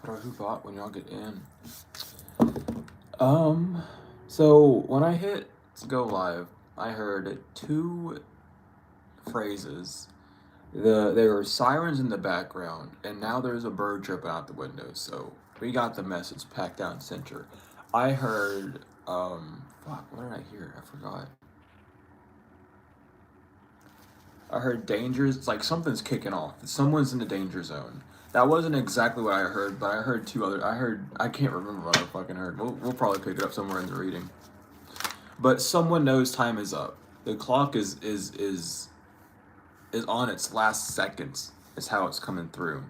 What are who thought when y'all get in? So when I hit go live, I heard two phrases. There were sirens in the background, and now there's a bird chirping out the window. So we got the message packed down center. I heard fuck, what did I hear? I forgot. I heard dangers. It's like something's kicking off. Someone's in the danger zone. That wasn't exactly what I heard, but I heard two other. I can't remember what I fucking heard. We'll probably pick it up somewhere in the reading. But someone knows time is up. The clock is on its last seconds. Is how it's coming through.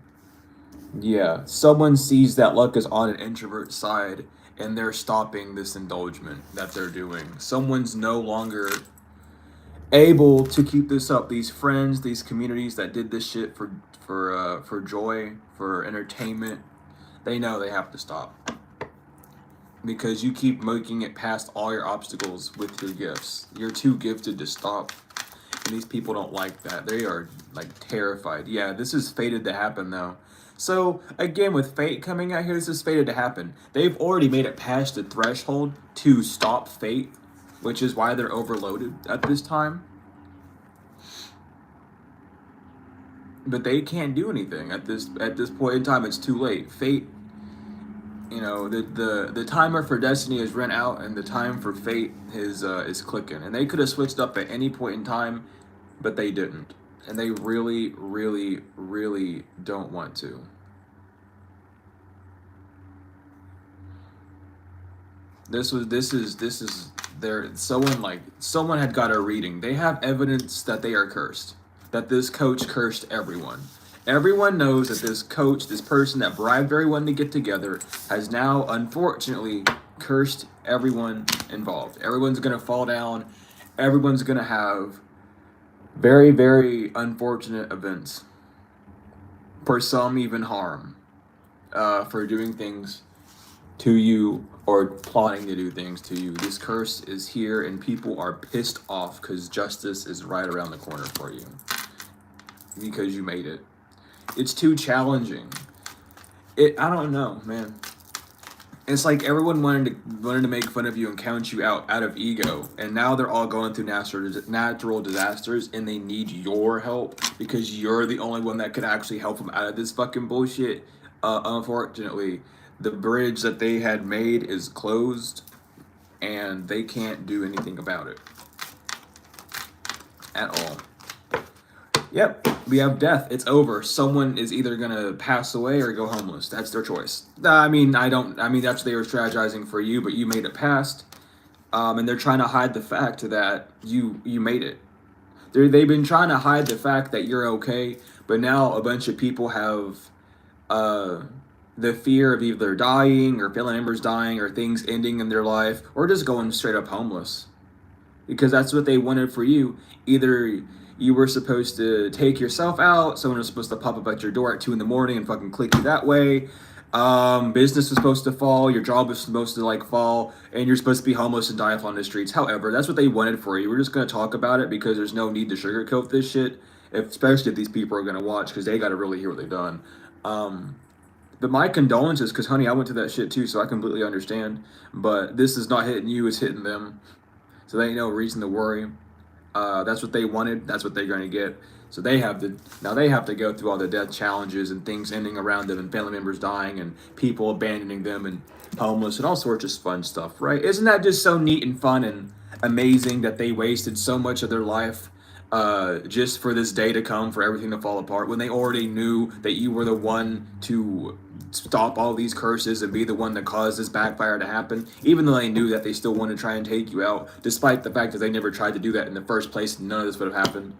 Yeah, someone sees that luck is on an introvert side, and they're stopping this indulgement that they're doing. Someone's no longer able to keep this up. These friends, these communities that did this shit for joy, for entertainment, they know they have to stop because you keep making it past all your obstacles with your gifts. You're too gifted to stop, and these people don't like that. They are like terrified. Yeah, this is fated to happen though. So again, with fate coming out here, this is fated to happen. They've already made it past the threshold to stop fate, which is why they're overloaded at this time. But they can't do anything at this point in time. It's too late. Fate, you know, the timer for destiny has run out, and the time for fate is clicking. And they could have switched up at any point in time, but they didn't, and they really, really, really don't want to. This is there. Someone had got a reading. They have evidence that they are cursed. That this coach cursed everyone. Everyone knows that this coach, this person that bribed everyone to get together, has now unfortunately cursed everyone involved. Everyone's gonna fall down. Everyone's gonna have very, very unfortunate events. For some, even harm. For doing things to you or plotting to do things to you. This curse is here, and people are pissed off because justice is right around the corner for you. Because you made it. It's too challenging. I don't know, man. It's like everyone wanted to make fun of you and count you out of ego, and now they're all going through natural disasters, and they need your help because you're the only one that could actually help them out of this fucking bullshit. Unfortunately, the bridge that they had made is closed, and they can't do anything about it at all. Yep, we have death. It's over. Someone is either gonna pass away or go homeless. That's their choice. I mean, that's what they were strategizing for you, but you made it past. And they're trying to hide the fact that you made it. They've been trying to hide the fact that you're okay, but now a bunch of people have the fear of either dying or family members dying or things ending in their life or just going straight up homeless. Because that's what they wanted for you. Either you were supposed to take yourself out, someone was supposed to pop up at your door at 2 a.m. and fucking click you that way. Business was supposed to fall, your job was supposed to fall, and you're supposed to be homeless and die on the streets. However, that's what they wanted for you. We're just gonna talk about it because there's no need to sugarcoat this shit, especially if these people are gonna watch, because they gotta really hear what they've done. But my condolences, because honey, I went to that shit too, so I completely understand. But this is not hitting you, it's hitting them. So they ain't no reason to worry. That's what they wanted. That's what they're going to get. So they have to go through all the death challenges and things ending around them and family members dying and people abandoning them and homeless and all sorts of fun stuff, right? Isn't that just so neat and fun and amazing that they wasted so much of their life just for this day to come, for everything to fall apart, when they already knew that you were the one to stop all these curses and be the one that caused this backfire to happen, even though they knew that they still wanted to try and take you out, despite the fact that they never tried to do that in the first place, and none of this would have happened.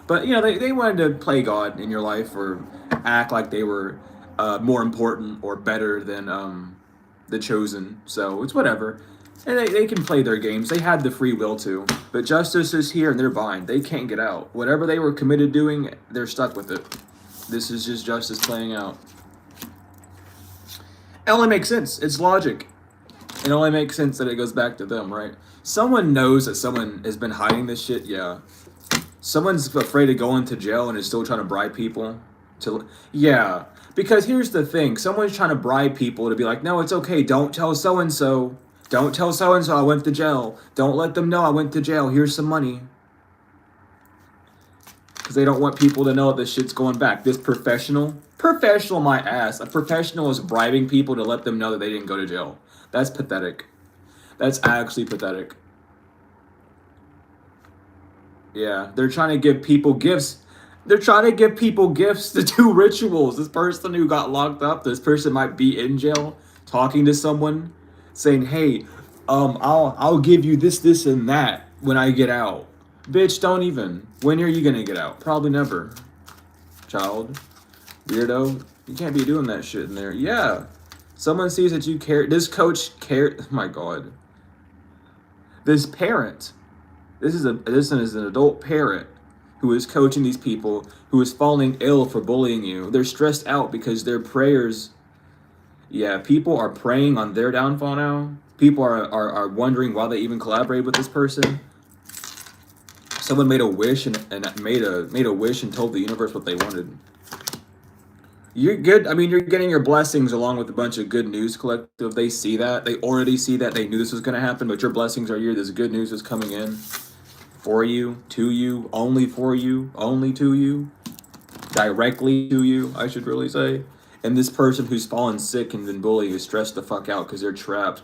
But you know, they wanted to play God in your life or act like they were more important or better than the chosen. So it's whatever. And they can play their games. They had the free will to. But justice is here and they're blind. They can't get out. Whatever they were committed doing, they're stuck with it. This is just justice playing out. It only makes sense. It's logic. It only makes sense that it goes back to them, right? Someone knows that someone has been hiding this shit, yeah. Someone's afraid of going to jail and is still trying to bribe people Yeah, because here's the thing: someone's trying to bribe people to be like, "No, it's okay. Don't tell so and so. Don't tell so and so I went to jail. Don't let them know I went to jail. Here's some money." Because they don't want people to know that this shit's going back. This professional, my ass. A professional is bribing people to let them know that they didn't go to jail. That's pathetic. That's actually pathetic. Yeah, they're trying to give people gifts. They're trying to give people gifts to do rituals. This person who got locked up, this person might be in jail, talking to someone, saying, "Hey, I'll give you this, this, and that when I get out." Bitch, don't even. When are you gonna get out? Probably never. Child, weirdo, you can't be doing that shit in there. Yeah, someone sees that you care. This coach care. Oh my God. This parent. This is an adult parent who is coaching these people, who is falling ill for bullying you. They're stressed out because their prayers. Yeah, people are praying on their downfall now. People are wondering why they even collaborate with this person. Someone made a wish and made a wish and told the universe what they wanted. You're good. I mean, you're getting your blessings along with a bunch of good news collective. They see that. They already see that. They knew this was going to happen, but your blessings are here. This good news is coming in for you, to you, only for you, only to you, directly to you, I should really say. And this person who's fallen sick and been bullied is stressed the fuck out because they're trapped.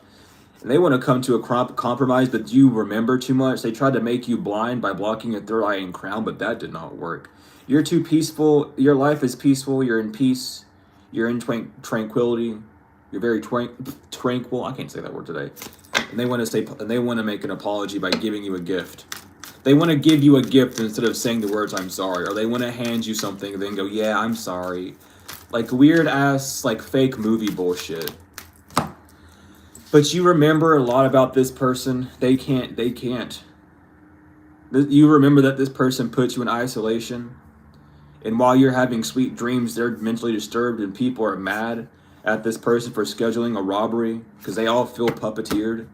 And they want to come to a compromise, but you remember too much. They tried to make you blind by blocking your third eye and crown, but that did not work. You're too peaceful. Your life is peaceful. You're in peace. You're in tranquility. You're very tranquil. I can't say that word today. And they want to make an apology by giving you a gift. They want to give you a gift instead of saying the words "I'm sorry," or they want to hand you something and then go, "Yeah, I'm sorry." Like weird ass, like fake movie bullshit. But you remember a lot about this person. They can't. You remember that this person puts you in isolation. And while you're having sweet dreams, they're mentally disturbed and people are mad at this person for scheduling a robbery because they all feel puppeteered.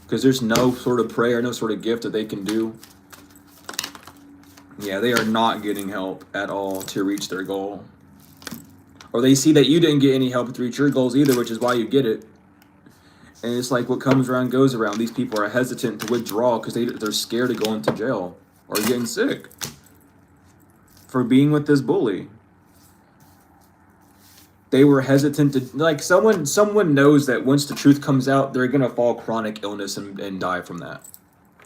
Because there's no sort of prayer, no sort of gift that they can do. Yeah, they are not getting help at all to reach their goal. Or they see that you didn't get any help to reach your goals either, which is why you get it. And it's like what comes around goes around. These people are hesitant to withdraw because they're scared of going to jail or getting sick for being with this bully. They were hesitant to, like, someone knows that once the truth comes out, they're gonna fall chronic illness and die from that.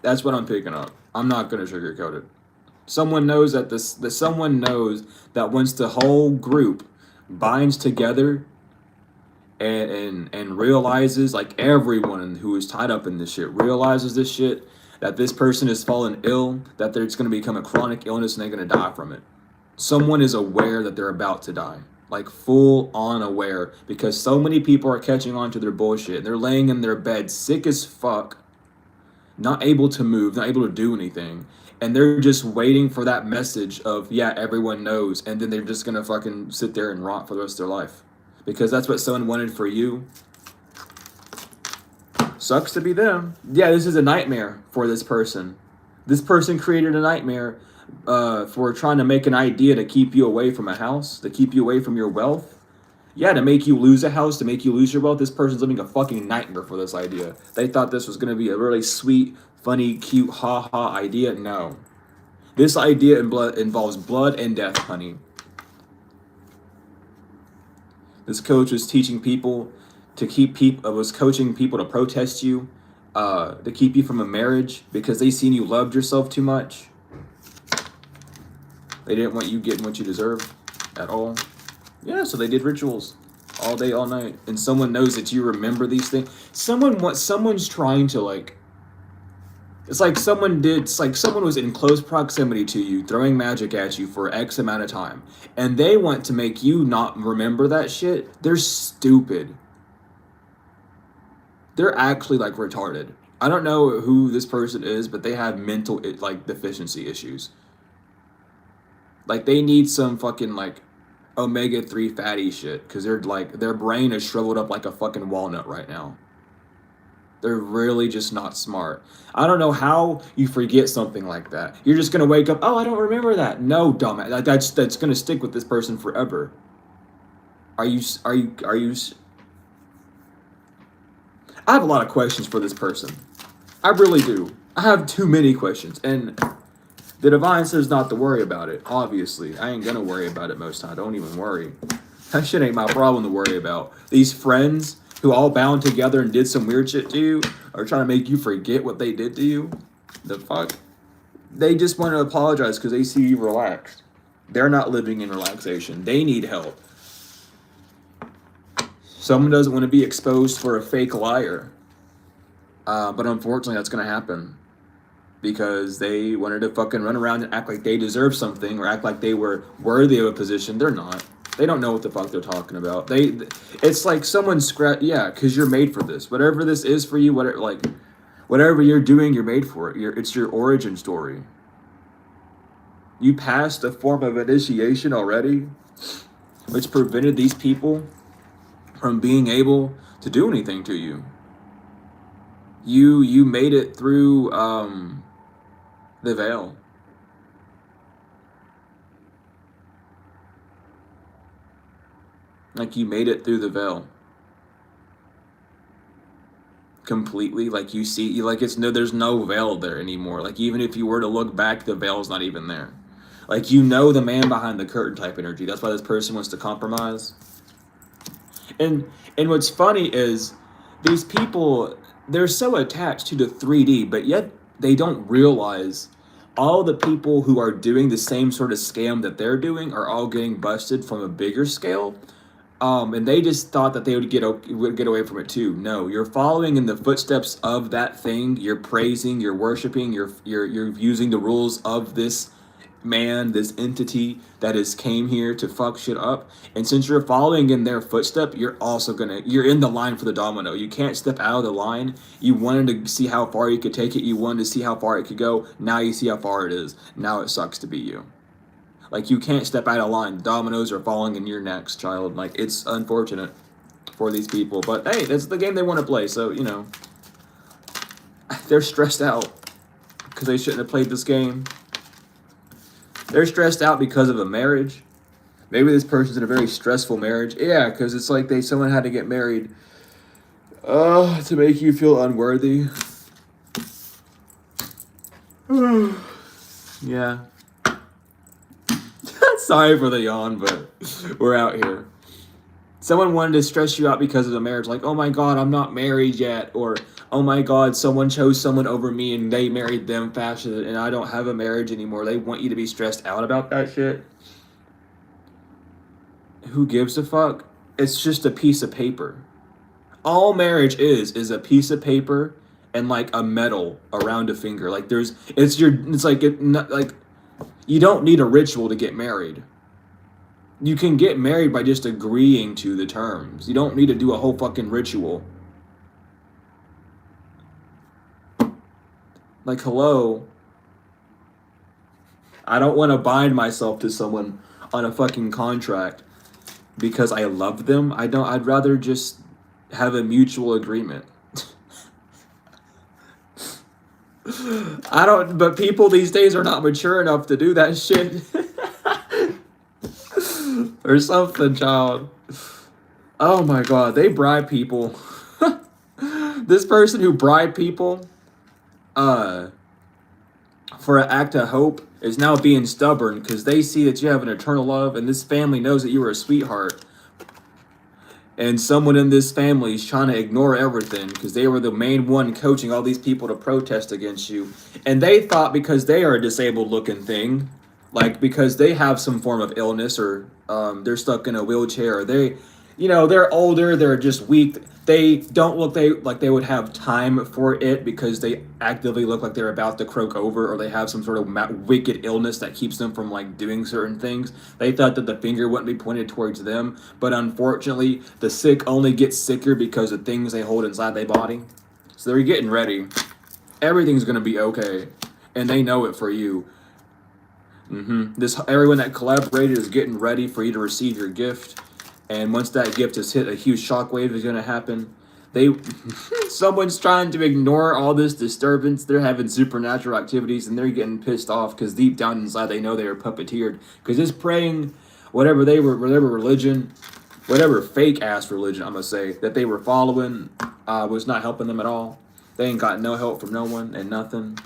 That's what I'm picking up. I'm not gonna sugarcoat it. Someone knows someone knows that once the whole group binds together and realizes, like everyone who is tied up in this shit realizes this shit, that this person has fallen ill, that there's gonna become a chronic illness and they're gonna die from it. Someone is aware that they're about to die. Like full on aware, because so many people are catching on to their bullshit. They're laying in their bed sick as fuck, not able to move, not able to do anything, and they're just waiting for that message of, yeah, everyone knows, and then they're just gonna fucking sit there and rot for the rest of their life because that's what someone wanted for you. Sucks to be them. Yeah, this is a nightmare for this person. This person created a nightmare for trying to make an idea to keep you away from a house, to keep you away from your wealth. Yeah, to make you lose a house, to make you lose your wealth. This person's living a fucking nightmare for this idea. They thought this was going to be a really sweet, funny, cute, ha-ha idea. No. This idea involves blood and death, honey. This coach was teaching people to was coaching people to protest you, to keep you from a marriage because they seen you loved yourself too much. They didn't want you getting what you deserve at all. Yeah, so they did rituals all day, all night. And someone knows that you remember these things. Someone's trying to, like, it's like someone was in close proximity to you, throwing magic at you for X amount of time. And they want to make you not remember that shit. They're stupid. They're actually, like, retarded. I don't know who this person is, but they have mental, like, deficiency issues. Like, they need some fucking, like, omega-3 fatty shit. Because they're, like, their brain is shriveled up like a fucking walnut right now. They're really just not smart. I don't know how you forget something like that. You're just gonna wake up, oh, I don't remember that. No, dumbass. That's gonna stick with this person forever. Are you? I have a lot of questions for this person. I really do. I have too many questions, and the divine says not to worry about it. Obviously, I ain't gonna worry about it most time. Don't even worry. That shit ain't my problem to worry about. These friends who all bound together and did some weird shit to you are trying to make you forget what they did to you. The fuck? They just want to apologize because they see you relaxed. They're not living in relaxation. They need help. Someone doesn't want to be exposed for a fake liar. But unfortunately, that's going to happen. Because they wanted to fucking run around and act like they deserve something or act like they were worthy of a position. They're not. They don't know what the fuck they're talking about. It's like someone yeah, because you're made for this. Whatever this is for you, whatever you're doing, you're made for it. It's your origin story. You passed a form of initiation already, which prevented these people from being able to do anything to you. You made it through the veil. Like you made it through the veil. Completely. Like you see, like there's no veil there anymore. Like even if you were to look back, the veil's not even there. Like you know the man behind the curtain type energy. That's why this person wants to compromise. And what's funny is these people, they're so attached to the 3D, but yet they don't realize all the people who are doing the same sort of scam that they're doing are all getting busted from a bigger scale. And they just thought that they would get away from it too. No, you're following in the footsteps of that thing. You're praising, you're worshiping, you're using the rules of this man, this entity that has came here to fuck shit up. And since you're following in their footstep, you're in the line for the domino. You can't step out of the line. You wanted to see how far you could take it. You wanted to see how far it could go. Now you see how far it is. Now it sucks to be you. Like, you can't step out of line. Dominoes are falling in your next, child. Like, it's unfortunate for these people. But, hey, that's the game they want to play. So, you know, they're stressed out because they shouldn't have played this game. They're stressed out because of a marriage. Maybe this person's in a very stressful marriage. Yeah, because it's like someone had to get married to make you feel unworthy. Yeah. Sorry for the yawn, but we're out here. Someone wanted to stress you out because of the marriage. Like, oh my God, I'm not married yet. Or, oh my God, someone chose someone over me and they married them faster and I don't have a marriage anymore. They want you to be stressed out about that shit. Who gives a fuck? It's just a piece of paper. All marriage is a piece of paper and like a medal around a finger. Like you don't need a ritual to get married. You can get married by just agreeing to the terms. You don't need to do a whole fucking ritual. Like, hello. I don't want to bind myself to someone on a fucking contract because I love them. I'd rather just have a mutual agreement. But people these days are not mature enough to do that shit. Or something, child. Oh my God, they bribe people. This person who bribed people for an act of hope is now being stubborn because they see that you have an eternal love and this family knows that you were a sweetheart. And someone in this family is trying to ignore everything because they were the main one coaching all these people to protest against you. And they thought because they are a disabled looking thing, like because they have some form of illness or they're stuck in a wheelchair or they're older, they're just weak. They don't look like they would have time for it because they actively look like they're about to croak over or they have some sort of wicked illness that keeps them from like doing certain things. They thought that the finger wouldn't be pointed towards them, but unfortunately, the sick only get sicker because of things they hold inside their body. So they're getting ready. Everything's gonna be okay, and they know it for you. Everyone that collaborated is getting ready for you to receive your gift. And once that gift has hit, a huge shockwave is going to happen. They someone's trying to ignore all this disturbance. They're having supernatural activities and they're getting pissed off because deep down inside they know they were puppeteered. Because this praying, whatever religion, whatever fake ass religion I'm gonna say that they were following, was not helping them at all. They ain't got no help from no one and nothing.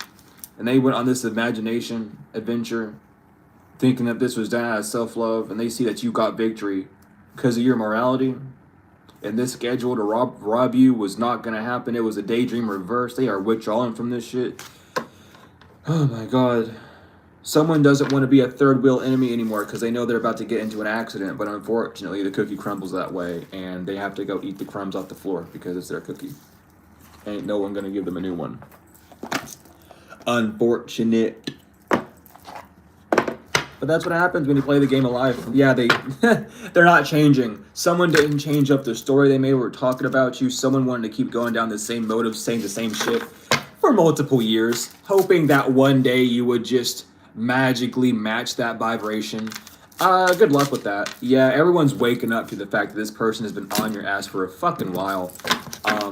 And they went on this imagination adventure, thinking that this was done out of self-love, and they see that you got victory because of your morality. And this schedule to rob you was not going to happen. It was a daydream reverse. They are withdrawing from this shit. Oh my god. Someone doesn't want to be a third wheel enemy anymore because they know they're about to get into an accident. But unfortunately, the cookie crumbles that way. And they have to go eat the crumbs off the floor because it's their cookie. Ain't no one going to give them a new one. Unfortunate. But that's what happens when you play the game of life. Yeah, they're not changing. Someone didn't change up the story they made. Were talking about you. Someone wanted to keep going down the same motive, saying the same shit for multiple years, hoping that one day you would just magically match that vibration. Good luck with that. Yeah, everyone's waking up to the fact that this person has been on your ass for a fucking while.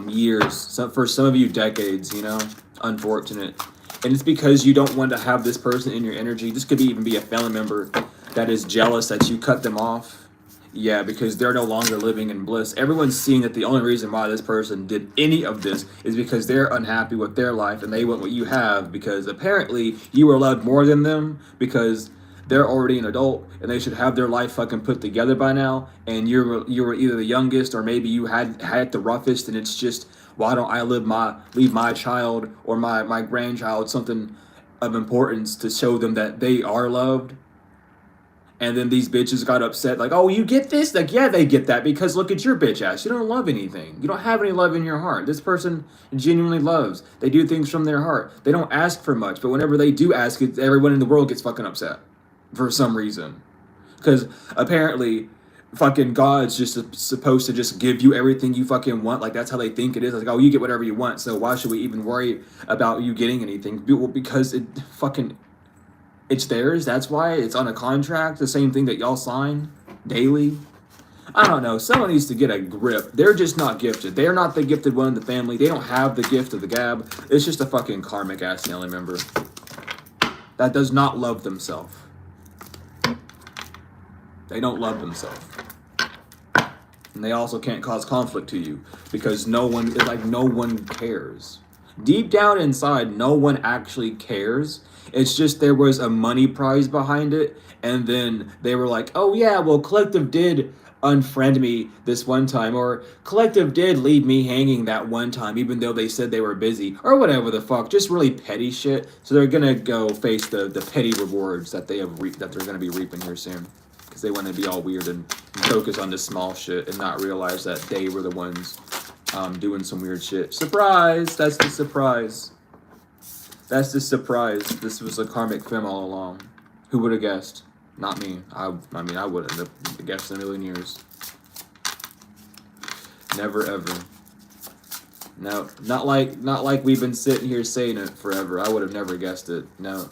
Years. For some of you, decades, you know? Unfortunate. And it's because you don't want to have this person in your energy. This could even be a family member that is jealous that you cut them off. Yeah, because they're no longer living in bliss. Everyone's seeing that the only reason why this person did any of this is because they're unhappy with their life and they want what you have, because apparently you were loved more than them because they're already an adult and they should have their life fucking put together by now. And you were either the youngest or maybe you had it the roughest, and it's just, why don't I leave my child or my grandchild something of importance to show them that they are loved? And then these bitches got upset, like, oh, you get this? Like, yeah, they get that because look at your bitch ass. You don't love anything. You don't have any love in your heart. This person genuinely loves. They do things from their heart. They don't ask for much, but whenever they do ask it, everyone in the world gets fucking upset for some reason. Because apparently fucking God's just supposed to just give you everything you fucking want. Like, that's how they think it is. Like, oh, you get whatever you want, so why should we even worry about you getting anything? Well, because it's theirs. That's why it's on a contract. The same thing that y'all sign daily. I don't know. Someone needs to get a grip. They're just not gifted. They're not the gifted one in the family. They don't have the gift of the gab. It's just a fucking karmic ass family member that does not love themselves. They don't love themselves. And they also can't cause conflict to you because no one cares. Deep down inside, no one actually cares. It's just there was a money prize behind it. And then they were like, oh yeah, well, Collective did unfriend me this one time, or Collective did leave me hanging that one time, even though they said they were busy, or whatever the fuck, just really petty shit. So they're gonna go face the petty rewards that they're gonna be reaping here soon, because they want to be all weird and focus on the small shit and not realize that they were the ones doing some weird shit. Surprise! That's the surprise. That's the surprise. This was a karmic femme all along. Who would have guessed? Not me. I mean, I wouldn't have guessed in a million years. Never ever. No, not like we've been sitting here saying it forever. I would have never guessed it. No.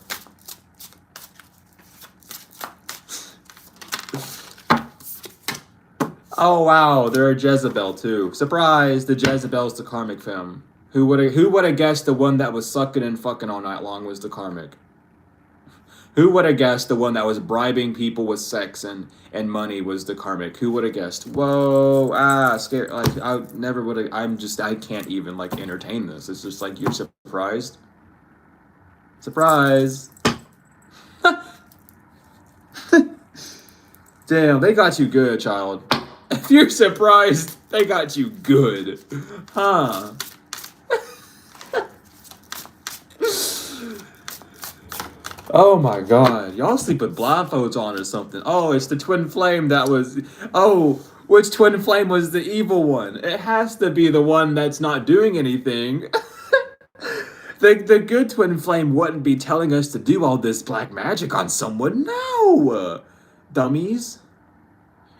Oh wow, they're a Jezebel too. Surprise! The Jezebel's the karmic femme. Who would have guessed the one that was sucking and fucking all night long was the karmic? Who would have guessed the one that was bribing people with sex and money was the karmic? Who would have guessed? Whoa, scared. Like, I never would have. I can't even like entertain this. It's just like, you're surprised. Surprise. Damn, they got you good, child. If you're surprised, they got you good. Huh. Oh my god, y'all sleep with blindfolds on or something. Oh, it's the twin flame that was... Oh, which twin flame was the evil one? It has to be the one that's not doing anything. The good twin flame wouldn't be telling us to do all this black magic on someone. No! Dummies.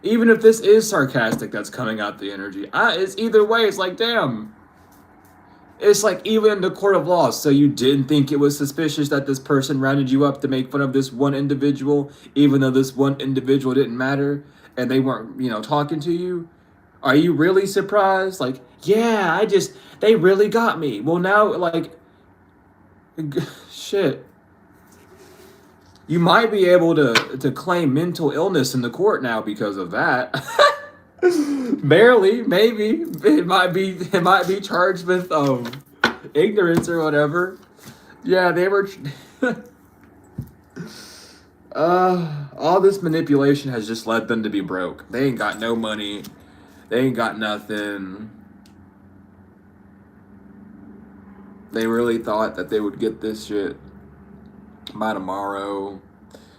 Even if this is sarcastic that's coming out the energy. It's either way, it's like, damn. It's like, even in the court of law, so you didn't think it was suspicious that this person rounded you up to make fun of this one individual, even though this one individual didn't matter, and they weren't, talking to you? Are you really surprised? Like, yeah, they really got me. Well, now, like, shit. You might be able to claim mental illness in the court now because of that. Barely, maybe. It might be charged with ignorance or whatever. Yeah, they were all this manipulation has just led them to be broke. They ain't got no money. They ain't got nothing. They really thought that they would get this shit by tomorrow.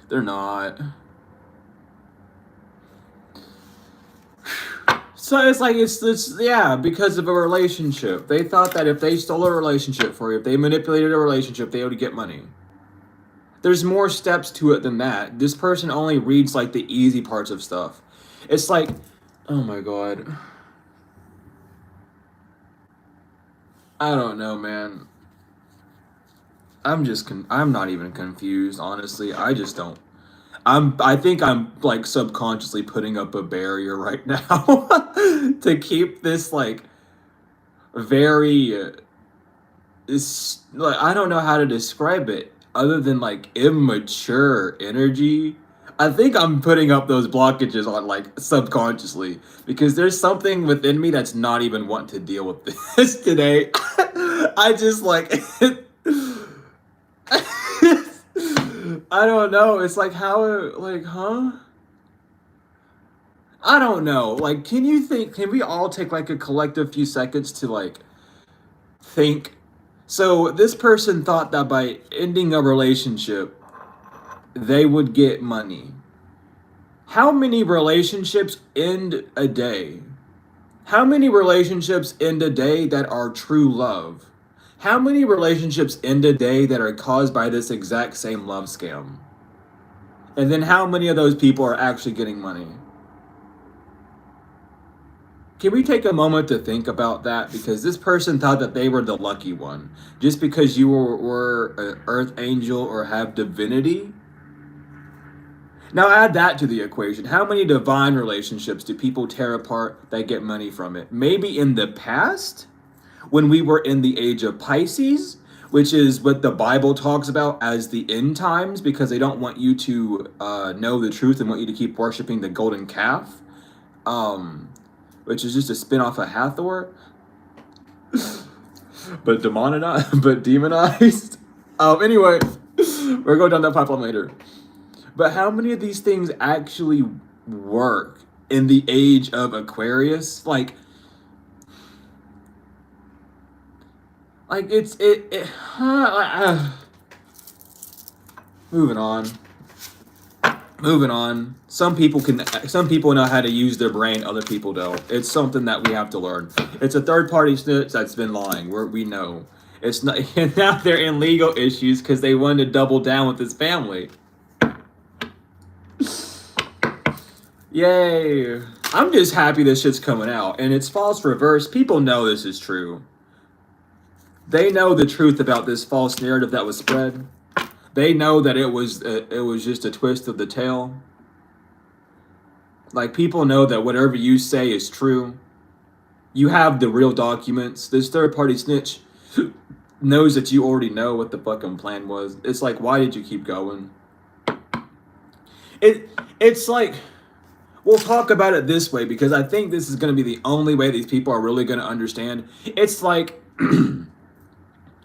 They're not. So it's like it's yeah, because of a relationship. They thought that if they stole a relationship for you, if they manipulated a relationship, they would get money. There's more steps to it than that. This person only reads like the easy parts of stuff. It's like, oh my god. I don't know, man. I'm not even confused, honestly. I just don't. I think I'm like subconsciously putting up a barrier right now to keep this like very like I don't know how to describe it other than like immature energy. I think I'm putting up those blockages on like subconsciously because there's something within me that's not even wanting to deal with this today. I just like I don't know. It's like how like huh? I don't know. Like can we all take like a collective few seconds to like think. So this person thought that by ending a relationship, they would get money. How many relationships end a day? How many relationships end a day that are true love? How many relationships end a day that are caused by this exact same love scam? And then how many of those people are actually getting money? Can we take a moment to think about that? Because this person thought that they were the lucky one. Just because you were an earth angel or have divinity. Now add that to the equation. How many divine relationships do people tear apart that get money from it? Maybe in the past, when we were in the age of Pisces, which is what the Bible talks about as the end times, because they don't want you to know the truth and want you to keep worshiping the golden calf. Which is just a spin-off of Hathor, but demonized. Anyway, we're going down that pipeline later. But how many of these things actually work in the age of Aquarius? Like it's moving on. Moving on. Some people know how to use their brain, other people don't. It's something that we have to learn. It's a third party snitch that's been lying. We know. It's not and now they're in legal issues because they wanted to double down with his family. Yay. I'm just happy this shit's coming out. And it's false reverse. People know this is true. They know the truth about this false narrative that was spread. They know that it was just a twist of the tale. Like, people know that whatever you say is true. You have the real documents. This third-party snitch knows that you already know what the fucking plan was. It's like, why did you keep going? It's like, we'll talk about it this way because I think this is going to be the only way these people are really going to understand. It's like...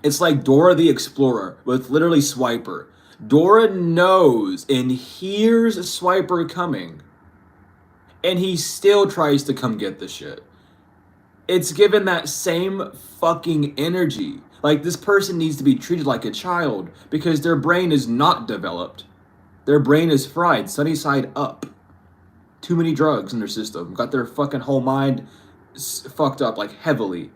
It's like Dora the Explorer with literally Swiper. Dora knows and hears Swiper coming. And he still tries to come get the shit. It's given that same fucking energy. Like, this person needs to be treated like a child because their brain is not developed. Their brain is fried, sunny side up. Too many drugs in their system. Got their fucking whole mind fucked up, like, heavily.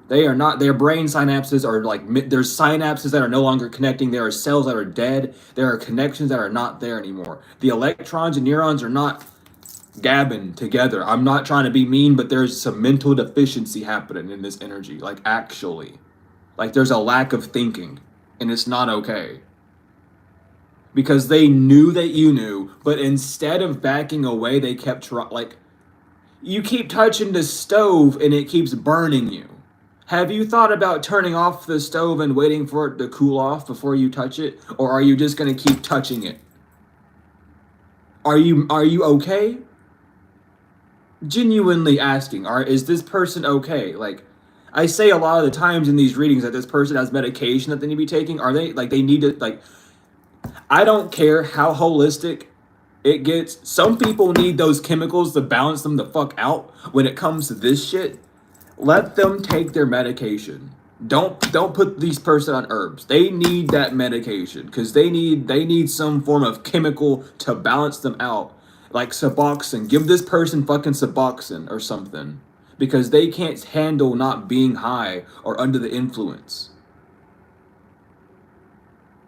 They are not, their brain synapses are like, there's synapses that are no longer connecting. There are cells that are dead. There are connections that are not there anymore. The electrons and neurons are not gabbing together. I'm not trying to be mean, but there's some mental deficiency happening in this energy. Like, actually. Like, there's a lack of thinking. And it's not okay. Because they knew that you knew, but instead of backing away, they kept like, You keep touching the stove and it keeps burning you. Have you thought about turning off the stove and waiting for it to cool off before you touch it? Or are you just gonna keep touching it? Are you okay? Genuinely asking, is this person okay? Like, I say a lot of the times in these readings that this person has medication that they need to be taking. Are they, like, they need to, like, I don't care how holistic it gets. Some people need those chemicals to balance them the fuck out. When it comes to this shit, let them take their medication. Don't put these person on herbs. They need that medication because they need some form of chemical to balance them out, like Suboxone. Give this person fucking Suboxone or something because they can't handle not being high or under the influence.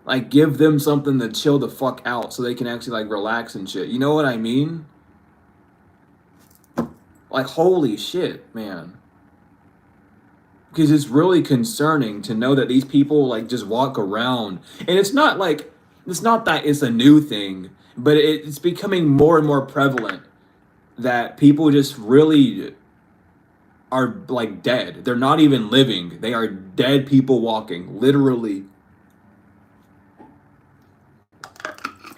Like, give them something to chill the fuck out so they can actually, like, relax and shit. You know what I mean? Like, holy shit, man. Because it's really concerning to know that these people, like, just walk around. And it's not like, it's not that it's a new thing, but it's becoming more and more prevalent that people just really are, like, dead. They're not even living. They are dead people walking, literally.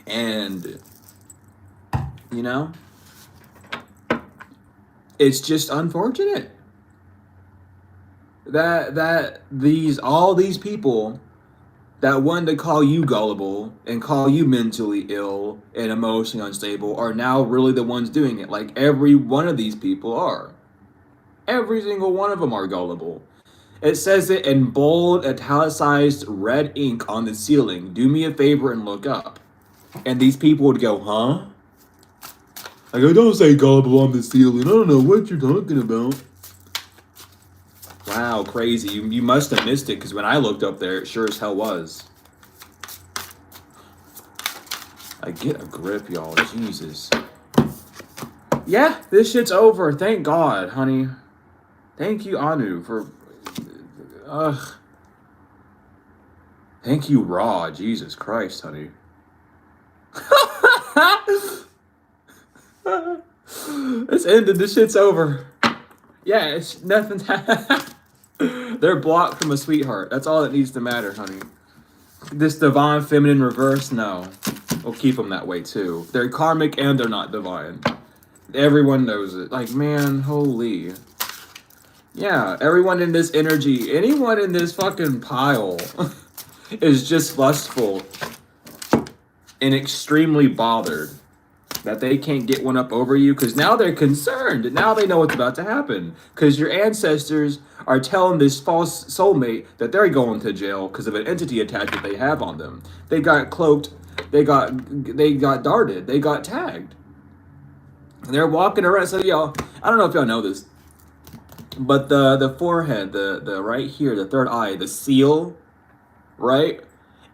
And, you know, it's just unfortunate that all these people that wanted to call you gullible and call you mentally ill and emotionally unstable are now really the ones doing it. Like, every one of these people are. Every single one of them are gullible. It says it in bold, italicized red ink on the ceiling. Do me a favor and look up. And these people would go, huh? I go, don't say gullible on the ceiling. I don't know what you're talking about. Wow, crazy. You must have missed it, because when I looked up there, it sure as hell was. I get a grip, y'all. Jesus. Yeah, this shit's over. Thank God, honey. Thank you, Anu, for... Ugh. Thank you, Raw. Jesus Christ, honey. It's ended. This shit's over. Yeah, it's nothing. They're blocked from a sweetheart. That's all that needs to matter, honey. This divine feminine reverse, no. We'll keep them that way too. They're karmic and they're not divine. Everyone knows it. Like, man, holy. Yeah, everyone in this energy, anyone in this fucking pile is just lustful and extremely bothered that they can't get one up over you, because now they're concerned. Now they know what's about to happen, because your ancestors are telling this false soulmate that they're going to jail because of an entity attachment they have on them. They got cloaked, they got darted, they got tagged. And they're walking around. So y'all, I don't know if y'all know this, but the forehead, the right here, the third eye, the seal, right?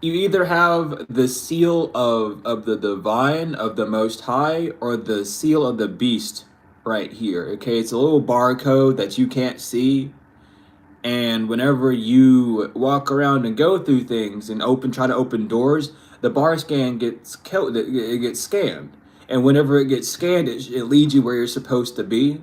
You either have the seal of the divine, of the Most High, or the seal of the beast right here, okay? It's a little barcode that you can't see, and whenever you walk around and go through things and try to open doors, the bar scan gets scanned, and whenever it gets scanned, it leads you where you're supposed to be.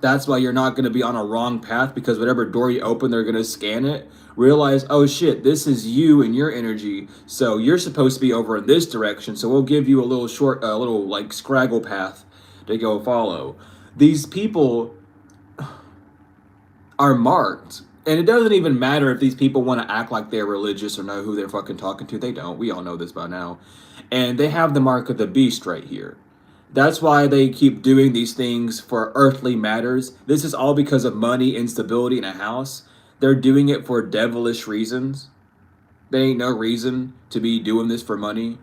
That's why you're not going to be on a wrong path, because whatever door you open, they're going to scan it. Realize, oh shit, this is you and your energy, so you're supposed to be over in this direction, so we'll give you a little short, little like scraggle path to go follow. These people are marked, and it doesn't even matter if these people want to act like they're religious or know who they're fucking talking to. They don't. We all know this by now. And they have the mark of the beast right here. That's why they keep doing these things for earthly matters. This is all because of money, instability in a house. They're doing it for devilish reasons. There ain't no reason to be doing this for money.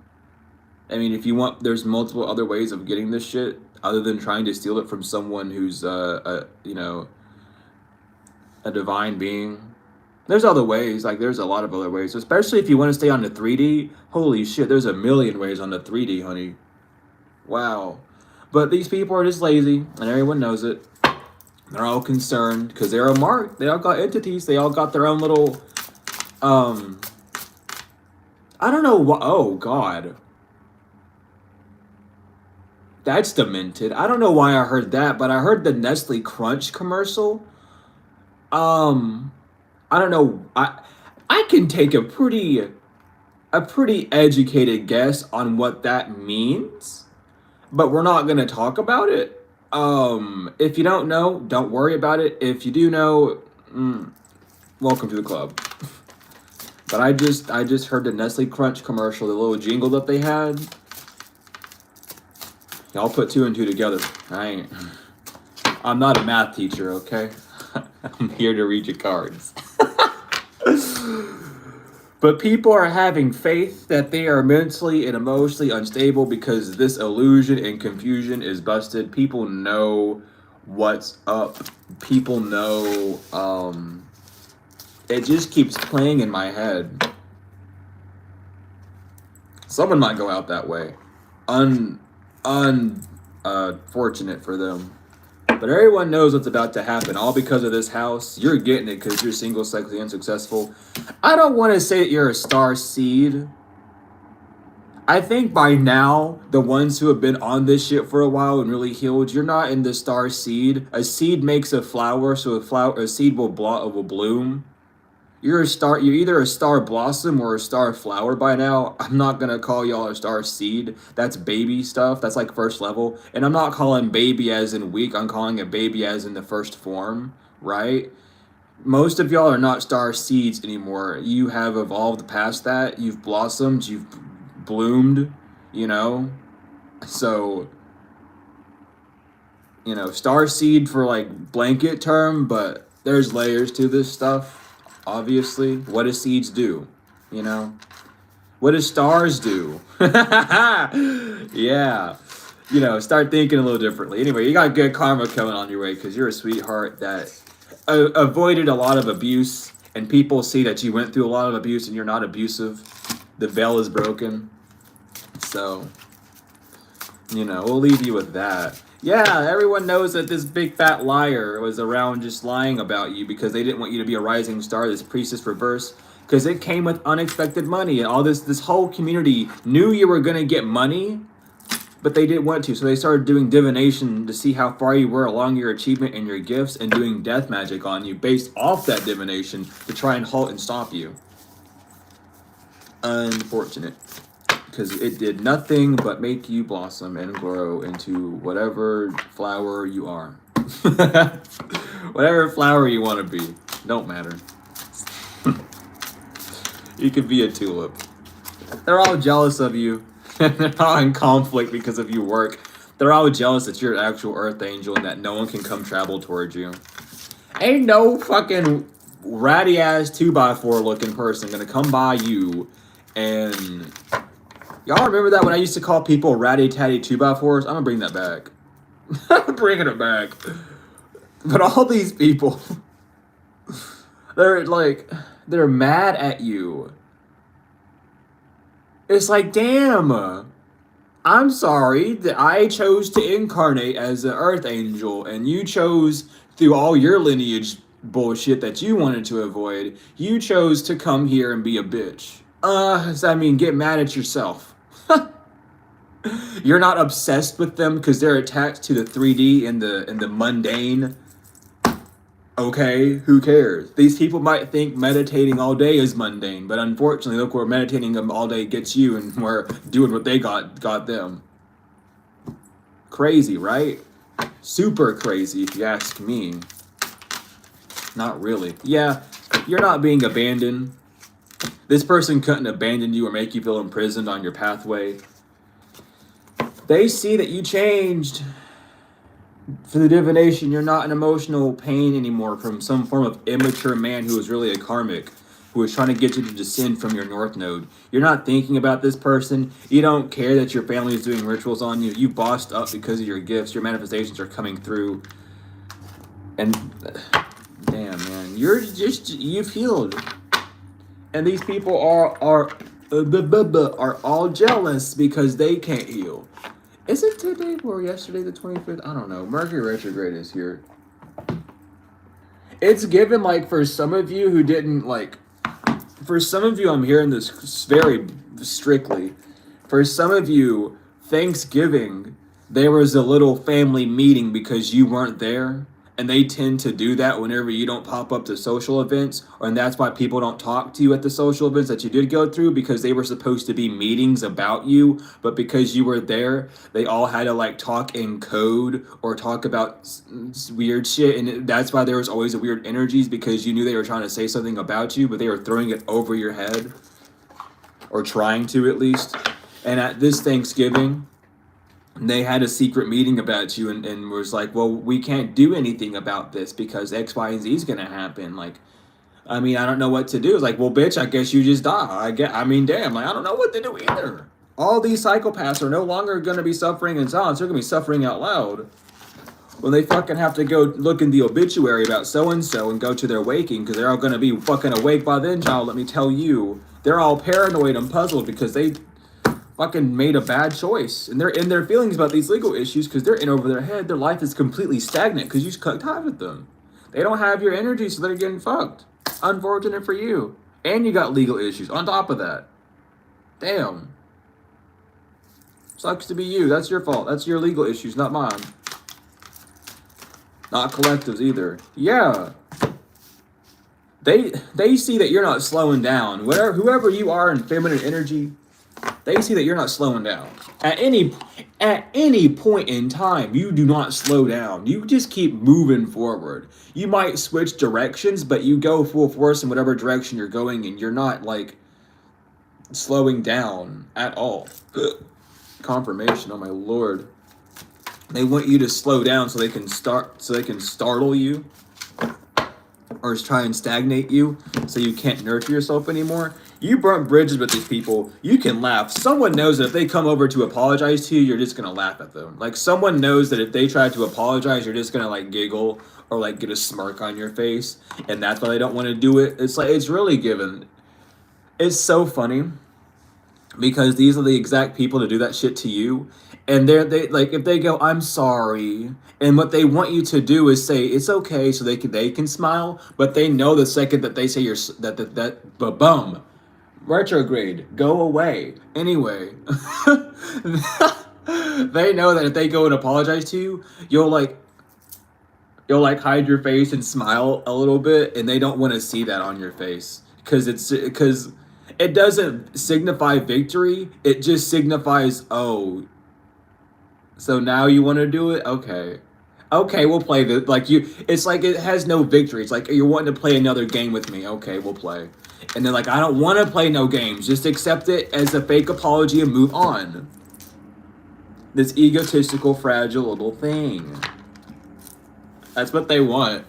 I mean, if you want, there's multiple other ways of getting this shit other than trying to steal it from someone who's, you know, a divine being. There's other ways. Like, there's a lot of other ways. Especially if you want to stay on the 3D. Holy shit, there's a million ways on the 3D, honey. Wow. But these people are just lazy, and everyone knows it. They're all concerned because they're a mark. They all got entities. They all got their own little, I don't know what, oh God. That's demented. I don't know why I heard that, but I heard the Nestle Crunch commercial. I don't know. I can take a pretty educated guess on what that means, but we're not going to talk about it. If you don't know, don't worry about it. If you do know, welcome to the club. But I just heard the Nestle Crunch commercial, the little jingle that they had. Y'all put two and two together. I'm not a math teacher, okay? I'm here to read your cards. But people are having faith that they are mentally and emotionally unstable because this illusion and confusion is busted. People know what's up. People know, it just keeps playing in my head. Someone might go out that way. Unfortunate for them. But everyone knows what's about to happen, all because of this house. You're getting it because you're single, sexually unsuccessful. I don't want to say that you're a star seed. I think by now, the ones who have been on this shit for a while and really healed, you're not in the star seed. A seed makes a flower, so a seed will bloom. You're either a star blossom or a star flower by now. I'm not gonna call y'all a star seed. That's baby stuff. That's like first level. And I'm not calling baby as in weak. I'm calling it baby as in the first form, right? Most of y'all are not star seeds anymore. You have evolved past that. You've blossomed. You've bloomed, you know? So, star seed for like blanket term, but there's layers to this stuff. Obviously, what do seeds do? What do stars do? Yeah. Start thinking a little differently. Anyway, you got good karma coming on your way because you're a sweetheart that avoided a lot of abuse, and people see that you went through a lot of abuse and you're not abusive. The veil is broken. So, we'll leave you with that. Yeah, everyone knows that this big fat liar was around just lying about you because they didn't want you to be a rising star, this priestess reverse, because it came with unexpected money. And all this whole community knew you were going to get money, but they didn't want to. So they started doing divination to see how far you were along your achievement and your gifts and doing death magic on you based off that divination to try and halt and stop you. Unfortunate. Because it did nothing but make you blossom and grow into whatever flower you are. Whatever flower you want to be. Don't matter. You could be a tulip. They're all jealous of you. They're all in conflict because of your work. They're all jealous that you're an actual earth angel and that no one can come travel towards you. Ain't no fucking ratty ass 2x4 looking person gonna come by you and... Y'all remember that when I used to call people ratty tatty 2x4s? I'm gonna bring that back. I'm bringing it back. But all these people, they're mad at you. It's like, damn, I'm sorry that I chose to incarnate as an earth angel and you chose through all your lineage bullshit that you wanted to avoid, you chose to come here and be a bitch. Get mad at yourself. You're not obsessed with them because they're attached to the 3D and the mundane. Okay, who cares? These people might think meditating all day is mundane, but unfortunately, look where meditating them all day gets you, and we're doing what they got them. Crazy, right? Super crazy, if you ask me. Not really. Yeah, you're not being abandoned. This person couldn't abandon you or make you feel imprisoned on your pathway. They see that you changed. For the divination, you're not in emotional pain anymore from some form of immature man who is really a karmic, who is trying to get you to descend from your north node. You're not thinking about this person. You don't care that your family is doing rituals on you. You bossed up because of your gifts. Your manifestations are coming through. And damn, man, you've healed. And these people are all jealous because they can't heal. Is it today or yesterday the 25th? I don't know. Mercury retrograde is here. It's given, like, for some of you who didn't, like... For some of you, I'm hearing this very strictly. For some of you, Thanksgiving there was a little family meeting because you weren't there, and they tend to do that whenever you don't pop up to social events, and that's why people don't talk to you at the social events that you did go through, because they were supposed to be meetings about you, but because you were there, they all had to like talk in code or talk about weird shit, and that's why there was always a weird energies, because you knew they were trying to say something about you, but they were throwing it over your head, or trying to at least. And at this Thanksgiving, they had a secret meeting about you, and was like, well, we can't do anything about this because X, Y, and Z is gonna happen. Like, I mean, I don't know what to do. It's like, well, bitch, I guess you just die. I mean, damn, like, I don't know what to do either. All these psychopaths are no longer gonna be suffering in silence. They're gonna be suffering out loud when they fucking have to go look in the obituary about so-and-so and go to their waking, because they're all gonna be fucking awake by then, child. Let me tell you. They're all paranoid and puzzled because they fucking made a bad choice, and they're in their feelings about these legal issues because they're in over their head. Their life is completely stagnant because you just cut ties with them. They don't have your energy, so they're getting fucked. Unfortunate for you. And you got legal issues on top of that. Damn. Sucks to be you. That's your fault. That's your legal issues, not mine. Not collectives either. Yeah. They see that you're not slowing down. Whoever you are in feminine energy, they see that you're not slowing down. At any point in time, you do not slow down. You just keep moving forward. You might switch directions, but you go full force in whatever direction you're going, and you're not like slowing down at all. Confirmation, oh my lord. They want you to slow down so they can startle you, or try and stagnate you so you can't nurture yourself anymore. You burnt bridges with these people. You can laugh. Someone knows that if they come over to apologize to you, you're just going to laugh at them. Like, someone knows that if they try to apologize, you're just going to, like, giggle or, like, get a smirk on your face. And that's why they don't want to do it. It's like, it's really given. It's so funny because these are the exact people to do that shit to you. And they like, if they go, I'm sorry, and what they want you to do is say it's okay, so they can smile, but they know the second that they say you're that bum retrograde, go away. Anyway, they know that if they go and apologize to you, you'll like hide your face and smile a little bit, and they don't want to see that on your face because it doesn't signify victory. It just signifies, oh, so now you want to do it? Okay, we'll play the like you. It's like it has no victory. It's like you're wanting to play another game with me. Okay, we'll play. And they're like, I don't want to play no games. Just accept it as a fake apology and move on. This egotistical, fragile little thing. That's what they want.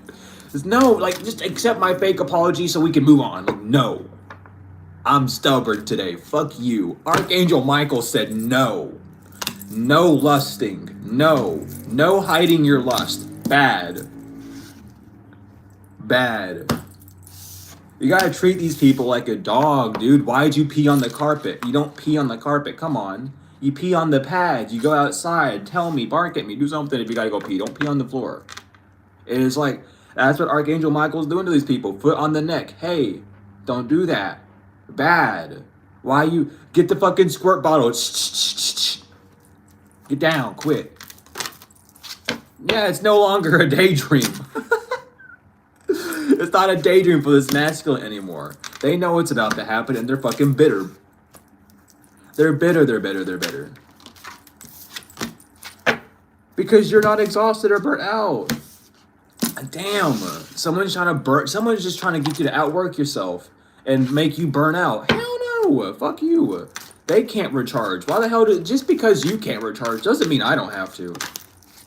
It's, no, like, just accept my fake apology so we can move on. Like, no. I'm stubborn today. Fuck you. Archangel Michael said no. No lusting. No. No hiding your lust. Bad. Bad. You gotta treat these people like a dog, dude. Why'd you pee on the carpet? You don't pee on the carpet. Come on. You pee on the pads. You go outside. Tell me. Bark at me. Do something if you gotta go pee. Don't pee on the floor. It is like, that's what Archangel Michael's doing to these people. Foot on the neck. Hey, don't do that. Bad. Why you... Get the fucking squirt bottle. Get down. Quit. Yeah, it's no longer a daydream. It's not a daydream for this masculine anymore. They know what's about to happen, and they're fucking bitter. They're bitter, they're bitter, they're bitter. Because you're not exhausted or burnt out. Damn. Someone's just trying to get you to outwork yourself and make you burn out. Hell no. Fuck you. They can't recharge. Why the hell just because you can't recharge doesn't mean I don't have to.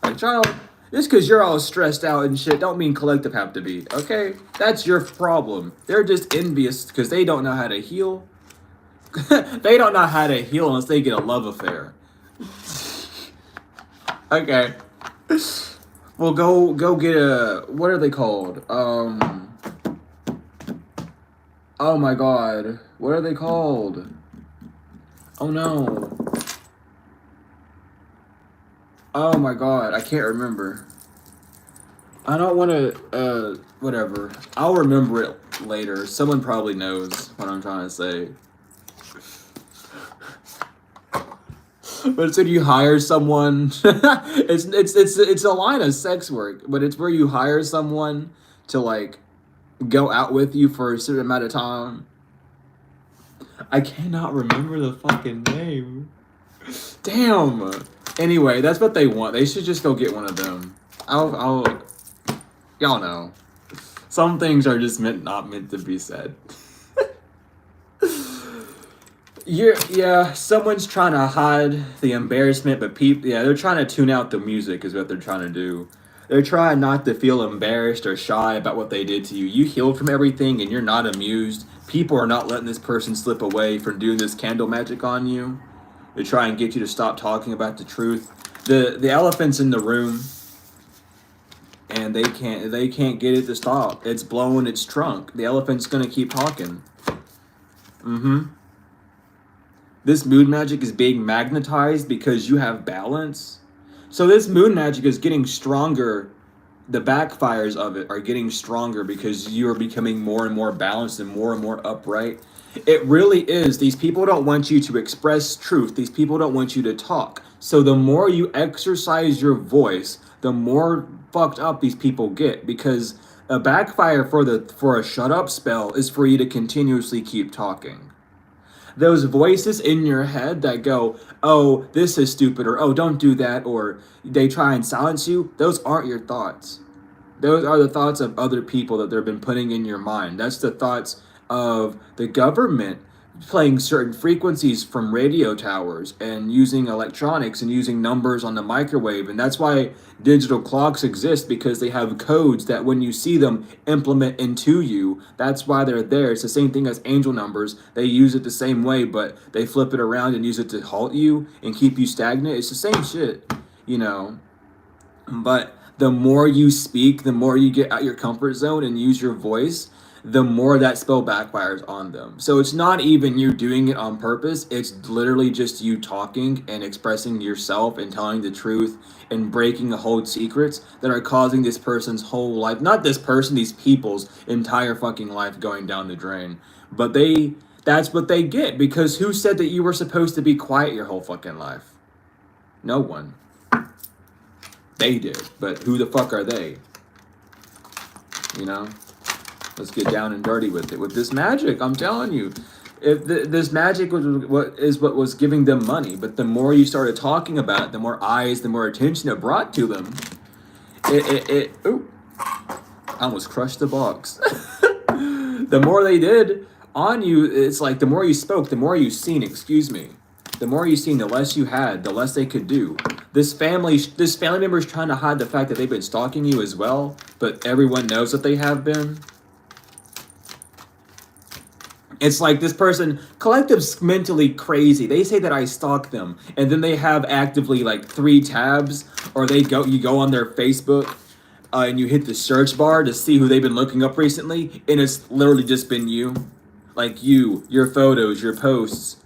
Like, child, just because you're all stressed out and shit don't mean collective have to be, okay? That's your problem. They're just envious because they don't know how to heal. They don't know how to heal unless they get a love affair. Okay. Well, go get a... What are they called? Oh my god. What are they called? Oh no. Oh my god, I can't remember. I don't want to, whatever. I'll remember it later. Someone probably knows what I'm trying to say. But it's when you hire someone. It's a line of sex work, but it's where you hire someone to like go out with you for a certain amount of time. I cannot remember the fucking name. Damn. Anyway, that's what they want. They should just go get one of them. Y'all know. Some things are just not meant to be said. Someone's trying to hide the embarrassment, but they're trying to tune out the music is what they're trying to do. They're trying not to feel embarrassed or shy about what they did to you. You healed from everything and you're not amused. People are not letting this person slip away from doing this candle magic on you. They try and get you to stop talking about the truth. The elephant's in the room and they can't get it to stop. It's blowing its trunk. The elephant's gonna keep talking. This moon magic is being magnetized because you have balance. So this moon magic is getting stronger. The backfires of it are getting stronger because you are becoming more and more balanced and more upright. It really is. These people don't want you to express truth. These people don't want you to talk. So the more you exercise your voice, the more fucked up these people get, because a backfire for a shut up spell is for you to continuously keep talking. Those voices in your head that go, oh, this is stupid, or oh, don't do that, or they try and silence you, those aren't your thoughts. Those are the thoughts of other people that they've been putting in your mind. That's the thoughts of the government playing certain frequencies from radio towers and using electronics and using numbers on the microwave. And that's why digital clocks exist, because they have codes that when you see them implement into you, that's why they're there. It's the same thing as angel numbers. They use it the same way, but they flip it around and use it to halt you and keep you stagnant. It's the same shit, you know. But the more you speak, the more you get out your comfort zone and use your voice, the more that spell backfires on them. So it's not even you doing it on purpose. It's literally just you talking and expressing yourself and telling the truth and breaking the whole secrets that are causing this person's whole life, not this person, these people's entire fucking life going down the drain. But that's what they get, because who said that you were supposed to be quiet your whole fucking life? No one. They did, but who the fuck are they? You know? Let's get down and dirty with it. With this magic, I'm telling you. If this magic was what was giving them money, but the more you started talking about it, the more eyes, the more attention it brought to them. Ooh, I almost crushed the box. The more they did on you, it's like the more you spoke, the more you seen, the more you seen, the less you had, the less they could do. This family member is trying to hide the fact that they've been stalking you as well, but everyone knows that they have been. It's like this person, collective's mentally crazy. They say that I stalk them, and then they have actively like 3 tabs, or you go on their Facebook, and you hit the search bar to see who they've been looking up recently, and it's literally just been you. Like you, your photos, your posts,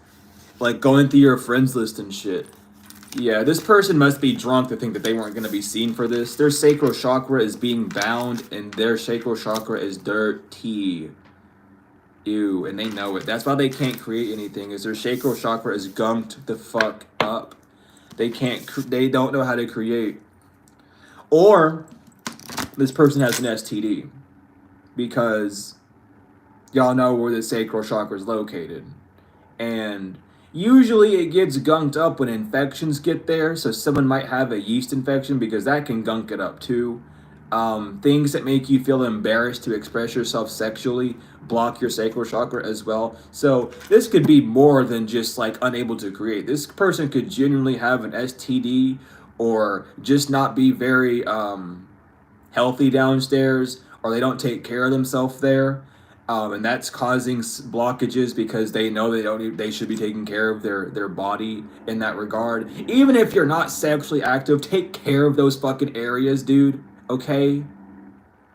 like going through your friends list and shit. Yeah, this person must be drunk to think that they weren't going to be seen for this. Their sacral chakra is being bound, and their sacral chakra is dirty. Ew, and they know it. That's why they can't create anything, is their sacral chakra is gunked the fuck up. They don't know how to create. Or this person has an STD, because y'all know where the sacral chakra is located. And usually it gets gunked up when infections get there, so someone might have a yeast infection, because that can gunk it up too. Things that make you feel embarrassed to express yourself sexually block your sacral chakra as well. So this could be more than just like unable to create. This person could genuinely have an STD, or just not be very healthy downstairs, or they don't take care of themselves there. And that's causing blockages, because they know they should be taking care of their body in that regard. Even if you're not sexually active, take care of those fucking areas, dude. Okay?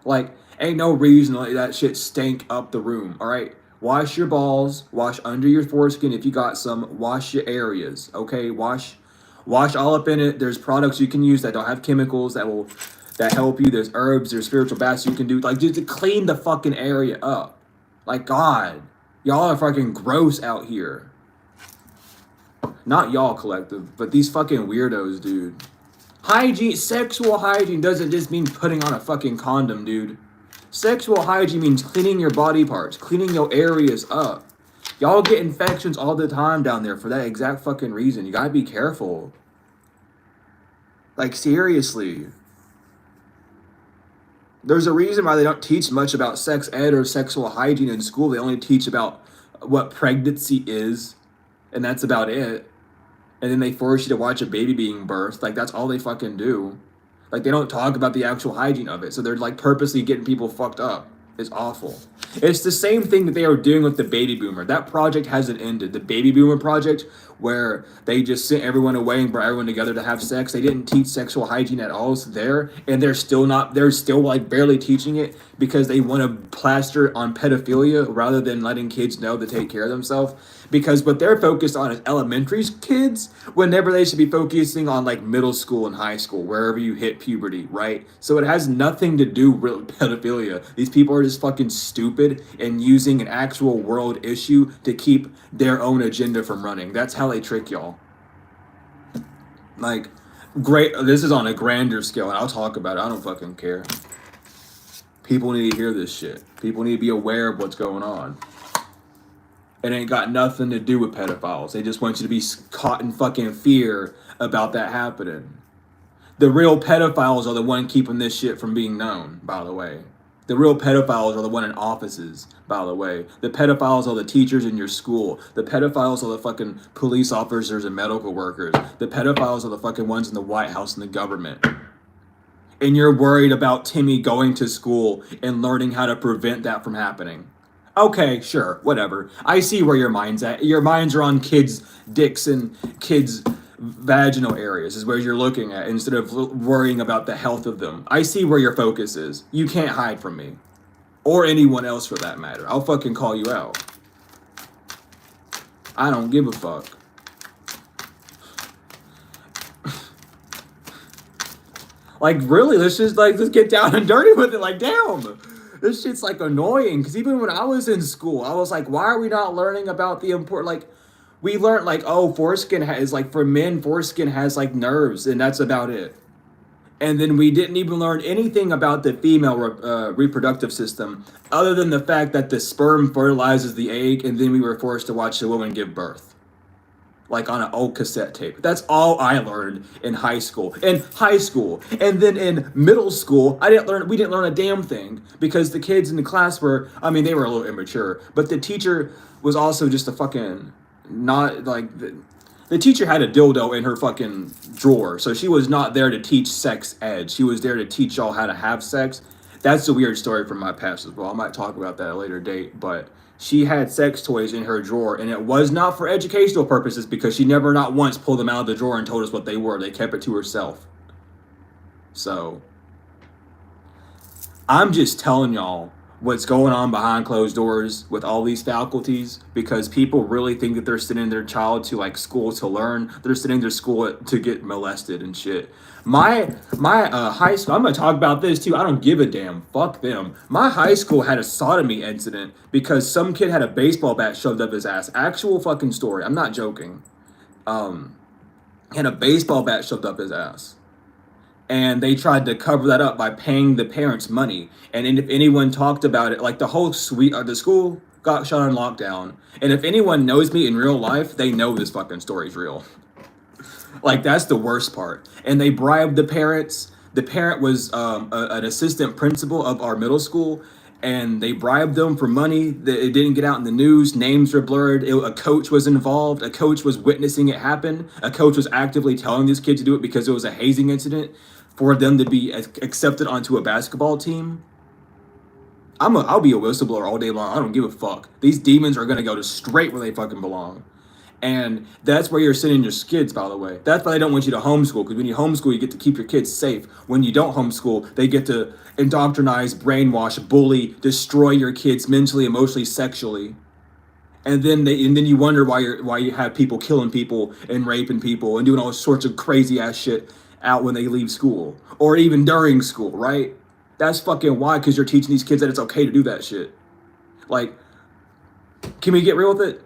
Like, ain't no reason to let that shit stank up the room, alright? Wash your balls, wash under your foreskin if you got some, wash your areas, okay? Wash all up in it. There's products you can use that don't have chemicals that help you. There's herbs, there's spiritual baths you can do, like, just to clean the fucking area up. Like, God, y'all are fucking gross out here. Not y'all collective, but these fucking weirdos, dude. Hygiene, sexual hygiene doesn't just mean putting on a fucking condom, dude. Sexual hygiene means cleaning your body parts, cleaning your areas up. Y'all get infections all the time down there for that exact fucking reason. You gotta be careful. Like, seriously. There's a reason why they don't teach much about sex ed or sexual hygiene in school. They only teach about what pregnancy is, and that's about it. And then they force you to watch a baby being birthed. Like, that's all they fucking do. Like, they don't talk about the actual hygiene of it. So they're, like, purposely getting people fucked up. It's awful. It's the same thing that they are doing with the baby boomer. That project hasn't ended. The baby boomer project, where they just sent everyone away and brought everyone together to have sex. They didn't teach sexual hygiene at all. It's there. And they're still like barely teaching it because they want to plaster on pedophilia rather than letting kids know to take care of themselves. Because what they're focused on is elementary kids, whenever they should be focusing on like middle school and high school, wherever you hit puberty, right? So it has nothing to do with pedophilia. These people are just fucking stupid and using an actual world issue to keep their own agenda from running. That's how they trick y'all. Like, great. This is on a grander scale, and I'll talk about it. I don't fucking care. People need to hear this shit. People need to be aware of what's going on. It ain't got nothing to do with pedophiles. They just want you to be caught in fucking fear about that happening. The real pedophiles are the one keeping this shit from being known, by the way. The real pedophiles are the one in offices, by the way. The pedophiles are the teachers in your school. The pedophiles are the fucking police officers and medical workers. The pedophiles are the fucking ones in the White House and the government. And you're worried about Timmy going to school and learning how to prevent that from happening. Okay, sure, whatever. I see where your mind's at. Your minds are on kids' dicks and kids' vaginal areas is where you're looking at instead of worrying about the health of them. I see where your focus is. You can't hide from me. Or anyone else for that matter. I'll fucking call you out. I don't give a fuck. Like, really, let's get down and dirty with it. Like, damn. This shit's like annoying, because even when I was in school, I was like, why are we not learning about the important, like, we learned like, oh, foreskin has, like, for men, foreskin has like nerves, and that's about it. And then we didn't even learn anything about the female reproductive system, other than the fact that the sperm fertilizes the egg, and then we were forced to watch the woman give birth. Like on an old cassette tape. That's all I learned in high school. And then in middle school, we didn't learn a damn thing, because the kids in the class were, I mean, they were a little immature, but the teacher was also just a fucking, not like, the teacher had a dildo in her fucking drawer, so she was not there to teach sex ed. She was there to teach y'all how to have sex. That's a weird story from my past as well. I might talk about that at a later date, but she had sex toys in her drawer, and it was not for educational purposes, because she never not once pulled them out of the drawer and told us what they were. They kept it to herself. So, I'm just telling y'all what's going on behind closed doors with all these faculties, because people really think that they're sending their child to like school to learn. They're sending their school to get molested and shit. My high school, I'm gonna talk about this too. I don't give a damn. Fuck them. My high school had a sodomy incident because some kid had a baseball bat shoved up his ass. Actual fucking story. I'm not joking. Had a baseball bat shoved up his ass. And they tried to cover that up by paying the parents money. And if anyone talked about it, like the whole the school got shut on lockdown. And if anyone knows me in real life, they know this fucking story's real. Like, that's the worst part. And they bribed the parents. The parent was an assistant principal of our middle school, and they bribed them for money. It didn't get out in the news. Names were blurred. A coach was involved. A coach was witnessing it happen. A coach was actively telling this kid to do it because it was a hazing incident for them to be accepted onto a basketball team. I'll be a whistleblower all day long. I don't give a fuck. These demons are going to go to straight where they fucking belong. And that's where you're sending your kids, by the way. That's why they don't want you to homeschool, because when you homeschool, you get to keep your kids safe. When you don't homeschool, they get to indoctrinize, brainwash, bully, destroy your kids mentally, emotionally, sexually. And then you wonder why you have people killing people and raping people and doing all sorts of crazy ass shit out when they leave school, or even during school, right? That's fucking why, because you're teaching these kids that it's okay to do that shit. Like, can we get real with it?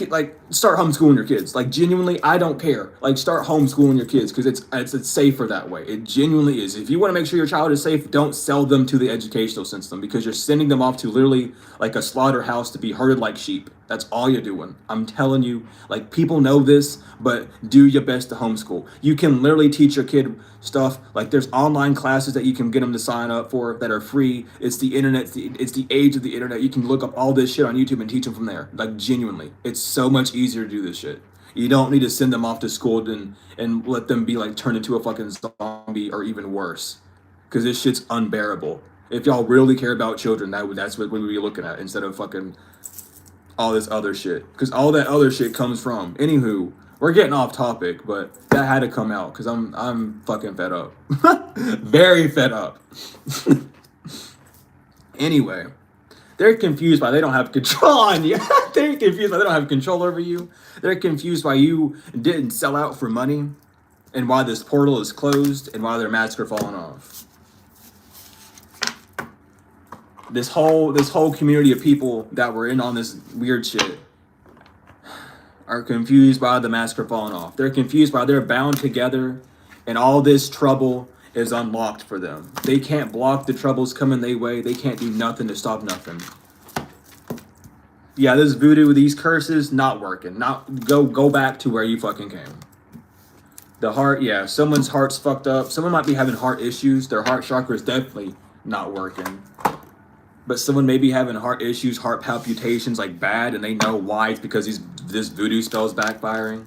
Like, start homeschooling your kids. Like, genuinely, I don't care. Like, start homeschooling your kids because it's safer that way. It genuinely is. If you want to make sure your child is safe, don't sell them to the educational system because you're sending them off to literally like a slaughterhouse to be herded like sheep. That's all you're doing. I'm telling you, like, people know this, but do your best to homeschool. You can literally teach your kid stuff. Like, there's online classes that you can get them to sign up for that are free. It's the internet. It's the age of the internet. You can look up all this shit on YouTube and teach them from there. Like, genuinely, it's so much easier to do this shit. You don't need to send them off to school and let them be like turned into a fucking zombie or even worse, because this shit's unbearable. If y'all really care about children, that's what we would be looking at instead of fucking all this other shit, because all that other shit comes from. Anywho, we're getting off topic, but that had to come out because I'm fucking fed up. Very fed up. Anyway, they're confused by they don't have control on you. They're confused by they don't have control over you. They're confused why you didn't sell out for money, and why this portal is closed, and why their masks are falling off. This whole community of people that were in on this weird shit are confused by the mask are falling off. They're confused by they're bound together, and all this trouble is unlocked for them. They can't block the troubles coming their way. They can't do nothing to stop nothing. Yeah, this voodoo, these curses, not working. Not go back to where you fucking came. The heart, yeah, someone's heart's fucked up. Someone might be having heart issues. Their heart chakra is definitely not working. But someone may be having heart issues, heart palpitations, like bad, and they know why. It's because this voodoo spell's backfiring.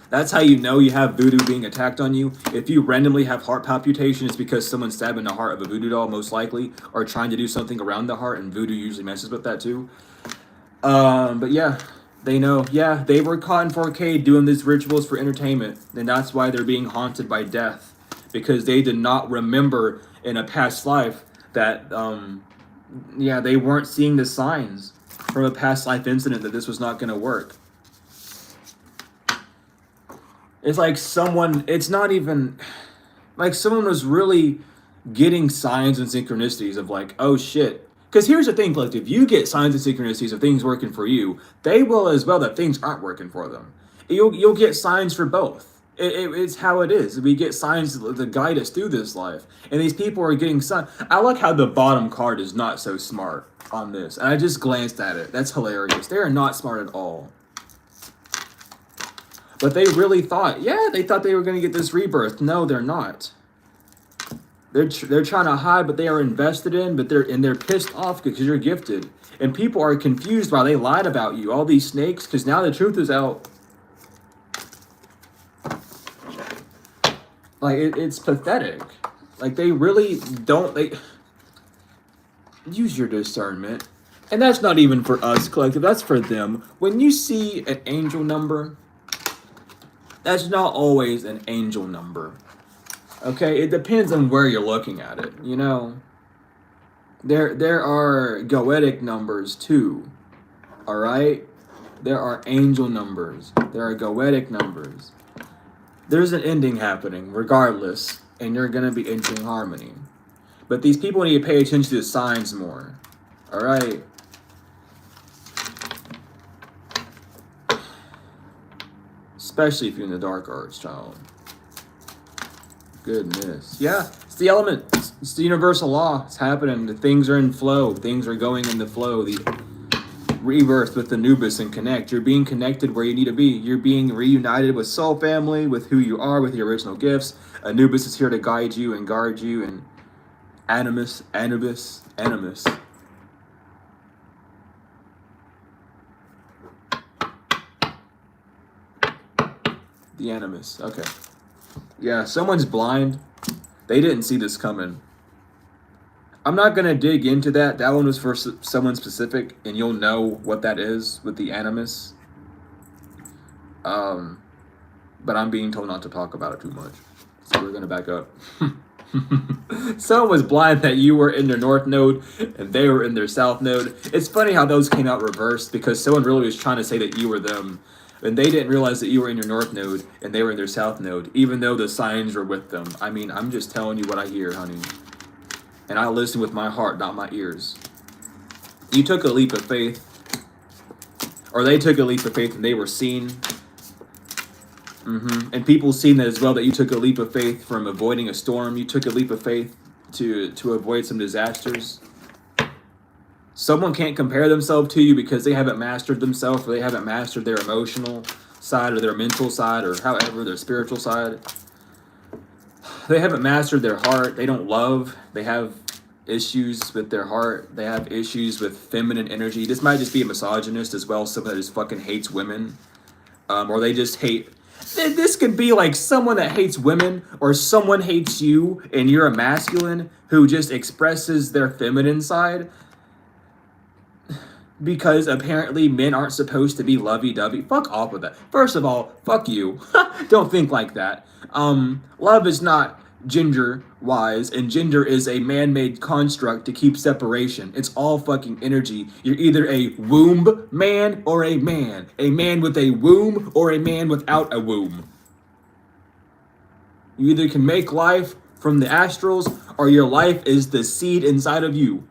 That's how you know you have voodoo being attacked on you. If you randomly have heart palpitation, it's because someone's stabbing the heart of a voodoo doll, most likely, or trying to do something around the heart, and voodoo usually messes with that too. But yeah, they know. Yeah, they were caught in 4K doing these rituals for entertainment, and that's why they're being haunted by death, because they did not remember in a past life that, yeah, they weren't seeing the signs from a past life incident that this was not going to work. It's like it's not even, like someone was really getting signs and synchronicities of like, oh shit. Because here's the thing, collective, you get signs and synchronicities of things working for you. They will as well that things aren't working for them. You'll get signs for both. It's how it is. We get signs to guide us through this life. And these people are getting signs. I like how the bottom card is not so smart on this. And I just glanced at it. That's hilarious. They are not smart at all. But they really thought, yeah, they thought they were going to get this rebirth. No, they're not. They're trying to hide, but they are invested in, but they're pissed off because you're gifted. And people are confused why they lied about you. All these snakes, because now the truth is out. Like, it's pathetic. Like, they really don't, use your discernment. And that's not even for us, collective, that's for them. When you see an angel number, that's not always an angel number. Okay, it depends on where you're looking at it, you know. There are goetic numbers too. Alright? There are angel numbers. There are goetic numbers. There's an ending happening, regardless, and you're gonna be entering harmony. But these people need to pay attention to the signs more. Alright? Especially if you're in the dark arts, child. Goodness. Yeah, it's the element. It's the universal law. It's happening. The things are in flow. Things are going in the flow. The rebirth with Anubis and connect. You're being connected where you need to be. You're being reunited with soul family, with who you are, with your original gifts. Anubis is here to guide you and guard you. And Anubis. The Animus. Okay. Yeah, someone's blind. They didn't see this coming. I'm not going to dig into that. That one was for someone specific, and you'll know what that is with the Animus. But I'm being told not to talk about it too much. So we're going to back up. Someone was blind that you were in their north node, and they were in their south node. It's funny how those came out reversed, because someone really was trying to say that you were them. And they didn't realize that you were in your north node and they were in their south node, even though the signs were with them. I mean, I'm just telling you what I hear, honey. And I listen with my heart, not my ears. You took a leap of faith. Or they took a leap of faith and they were seen. And people seen that as well, that you took a leap of faith from avoiding a storm. You took a leap of faith to avoid some disasters. Someone can't compare themselves to you because they haven't mastered themselves, or they haven't mastered their emotional side or their mental side, or however, their spiritual side. They haven't mastered their heart. They don't love. They have issues with their heart. They have issues with feminine energy. This might just be a misogynist as well, someone that just fucking hates women. Or they just hate... This could be like someone that hates women, or someone hates you and you're a masculine who just expresses their feminine side. Because apparently men aren't supposed to be lovey-dovey. Fuck off with that. First of all, fuck you. Don't think like that. Love is not gender-wise, and gender is a man-made construct to keep separation. It's all fucking energy. You're either a womb man or a man. A man with a womb or a man without a womb. You either can make life from the astrals, or your life is the seed inside of you.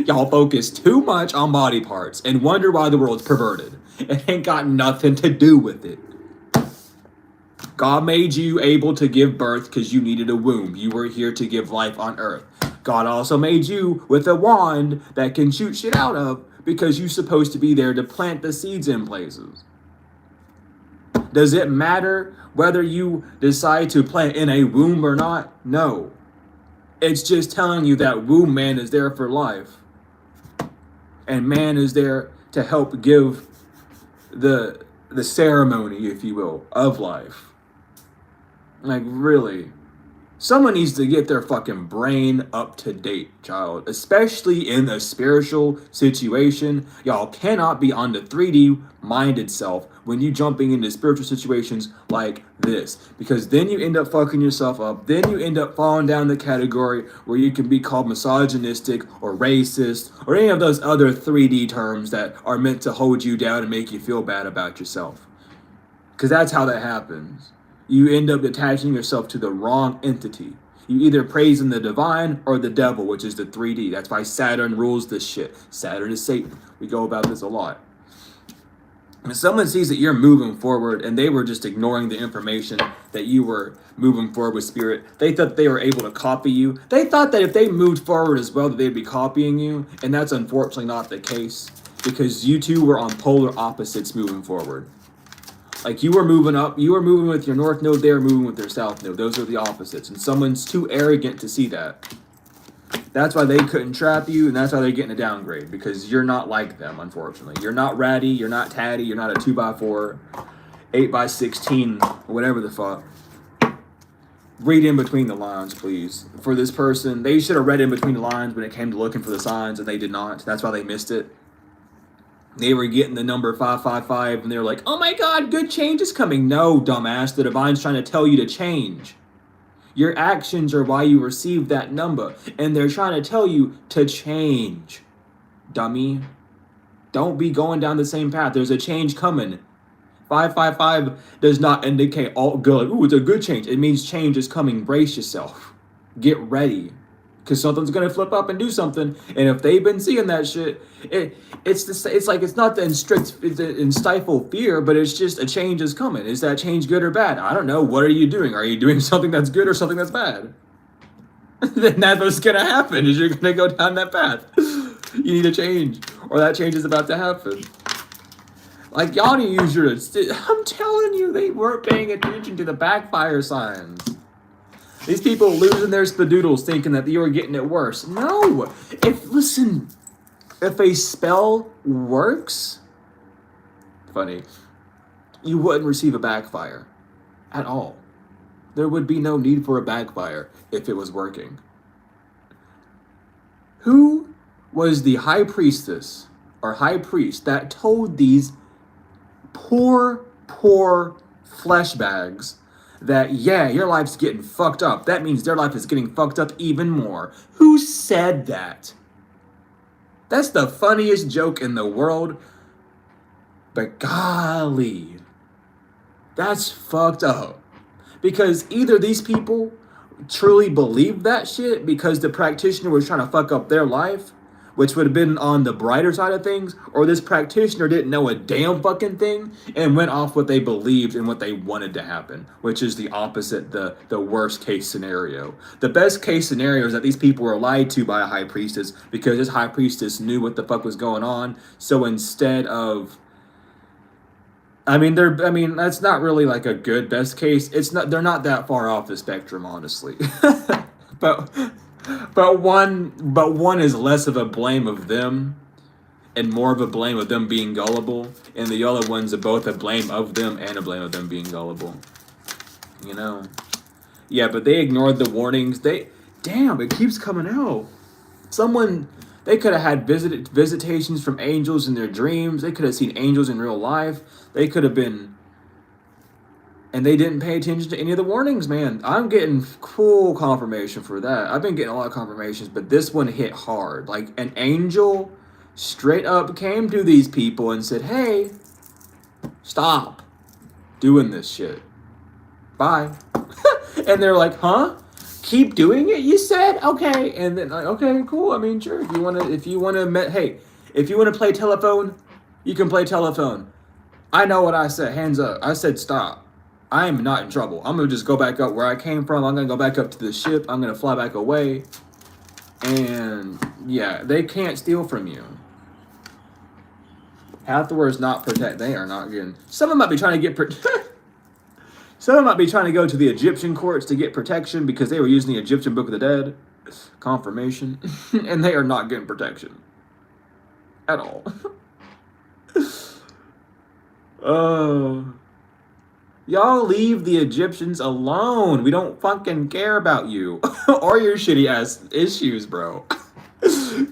Y'all focus too much on body parts and wonder why the world's perverted. It ain't got nothing to do with it. God made you able to give birth because you needed a womb. You were here to give life on earth. God also made you with a wand that can shoot shit out of because you're supposed to be there to plant the seeds in places. Does it matter whether you decide to plant in a womb or not? No. It's just telling you that womb man is there for life. And man is there to help give the ceremony, if you will, of life. Like, really. Someone needs to get their fucking brain up to date, child. Especially in a spiritual situation. Y'all cannot be on the 3D minded self when you jumping into spiritual situations like this. Because then you end up fucking yourself up. Then you end up falling down the category where you can be called misogynistic or racist or any of those other 3D terms that are meant to hold you down and make you feel bad about yourself. Because that's how that happens. You end up attaching yourself to the wrong entity. You either praise in the divine or the devil, which is the 3D. That's why Saturn rules this shit. Saturn is Satan. We go about this a lot. When someone sees that you're moving forward and they were just ignoring the information that you were moving forward with spirit, they thought they were able to copy you. They thought that if they moved forward as well, that they'd be copying you. And that's unfortunately not the case, because you two were on polar opposites moving forward. Like, you were moving up, you were moving with your north node, they were moving with their south node. Those are the opposites. And someone's too arrogant to see that. That's why they couldn't trap you, and that's why they're getting a downgrade. Because you're not like them, unfortunately. You're not ratty, you're not tatty, you're not a 2x4, 8x16, whatever the fuck. Read in between the lines, please. For this person, they should have read in between the lines when it came to looking for the signs, and they did not. That's why they missed it. They were getting the number 555 and they were like, oh my God, good change is coming. No, dumbass, the divine's trying to tell you to change. Your actions are why you received that number. And they're trying to tell you to change. Dummy. Don't be going down the same path. There's a change coming. 555 does not indicate all good. Ooh, it's a good change. It means change is coming. Brace yourself. Get ready. Because something's going to flip up and do something. And if they've been seeing that shit, it's like it's not the stifle fear, but it's just a change is coming. Is that change good or bad? I don't know. What are you doing? Are you doing something that's good or something that's bad? Then that's what's going to happen, is you're going to go down that path. You need a change, or that change is about to happen. Like, y'all need to use your... I'm telling you, they weren't paying attention to the backfire signs. These people losing their spadoodles thinking that you were getting it worse. No! If a spell works, funny, you wouldn't receive a backfire at all. There would be no need for a backfire if it was working. Who was the high priestess or high priest that told these poor flesh bags that, yeah, your life's getting fucked up? That means their life is getting fucked up even more. Who said that? That's the funniest joke in the world. But golly, that's fucked up. Because either these people truly believe that shit because the practitioner was trying to fuck up their life, which would have been on the brighter side of things, or this practitioner didn't know a damn fucking thing and went off what they believed and what they wanted to happen, which is the opposite, the worst case scenario. The best case scenario is that these people were lied to by a high priestess because this high priestess knew what the fuck was going on. So instead of, that's not really like a good best case. They're not that far off the spectrum, honestly. But one is less of a blame of them and more of a blame of them being gullible, and the other one's both a blame of them and a blame of them being gullible. You know? Yeah, but they ignored the warnings. Damn, it keeps coming out. They could have had visitations from angels in their dreams. They could have seen angels in real life. They could have been... And they didn't pay attention to any of the warnings, man. I'm getting full confirmation for that. I've been getting a lot of confirmations, but this one hit hard. Like, an angel straight up came to these people and said, hey, stop doing this shit. Bye. And they're like, huh? Keep doing it, you said? Okay. And then, like, okay, cool. I mean, sure. If you want to play telephone, you can play telephone. I know what I said. Hands up. I said stop. I am not in trouble. I'm going to just go back up where I came from. I'm going to go back up to the ship. I'm going to fly back away. And, yeah, they can't steal from you. Half the words not protect. They are not getting... Someone might be trying to get... Someone might be trying to go to the Egyptian courts to get protection because they were using the Egyptian Book of the Dead. Confirmation. And they are not getting protection. At all. Oh... Y'all leave the Egyptians alone. We don't fucking care about you. Or your shitty ass issues, bro.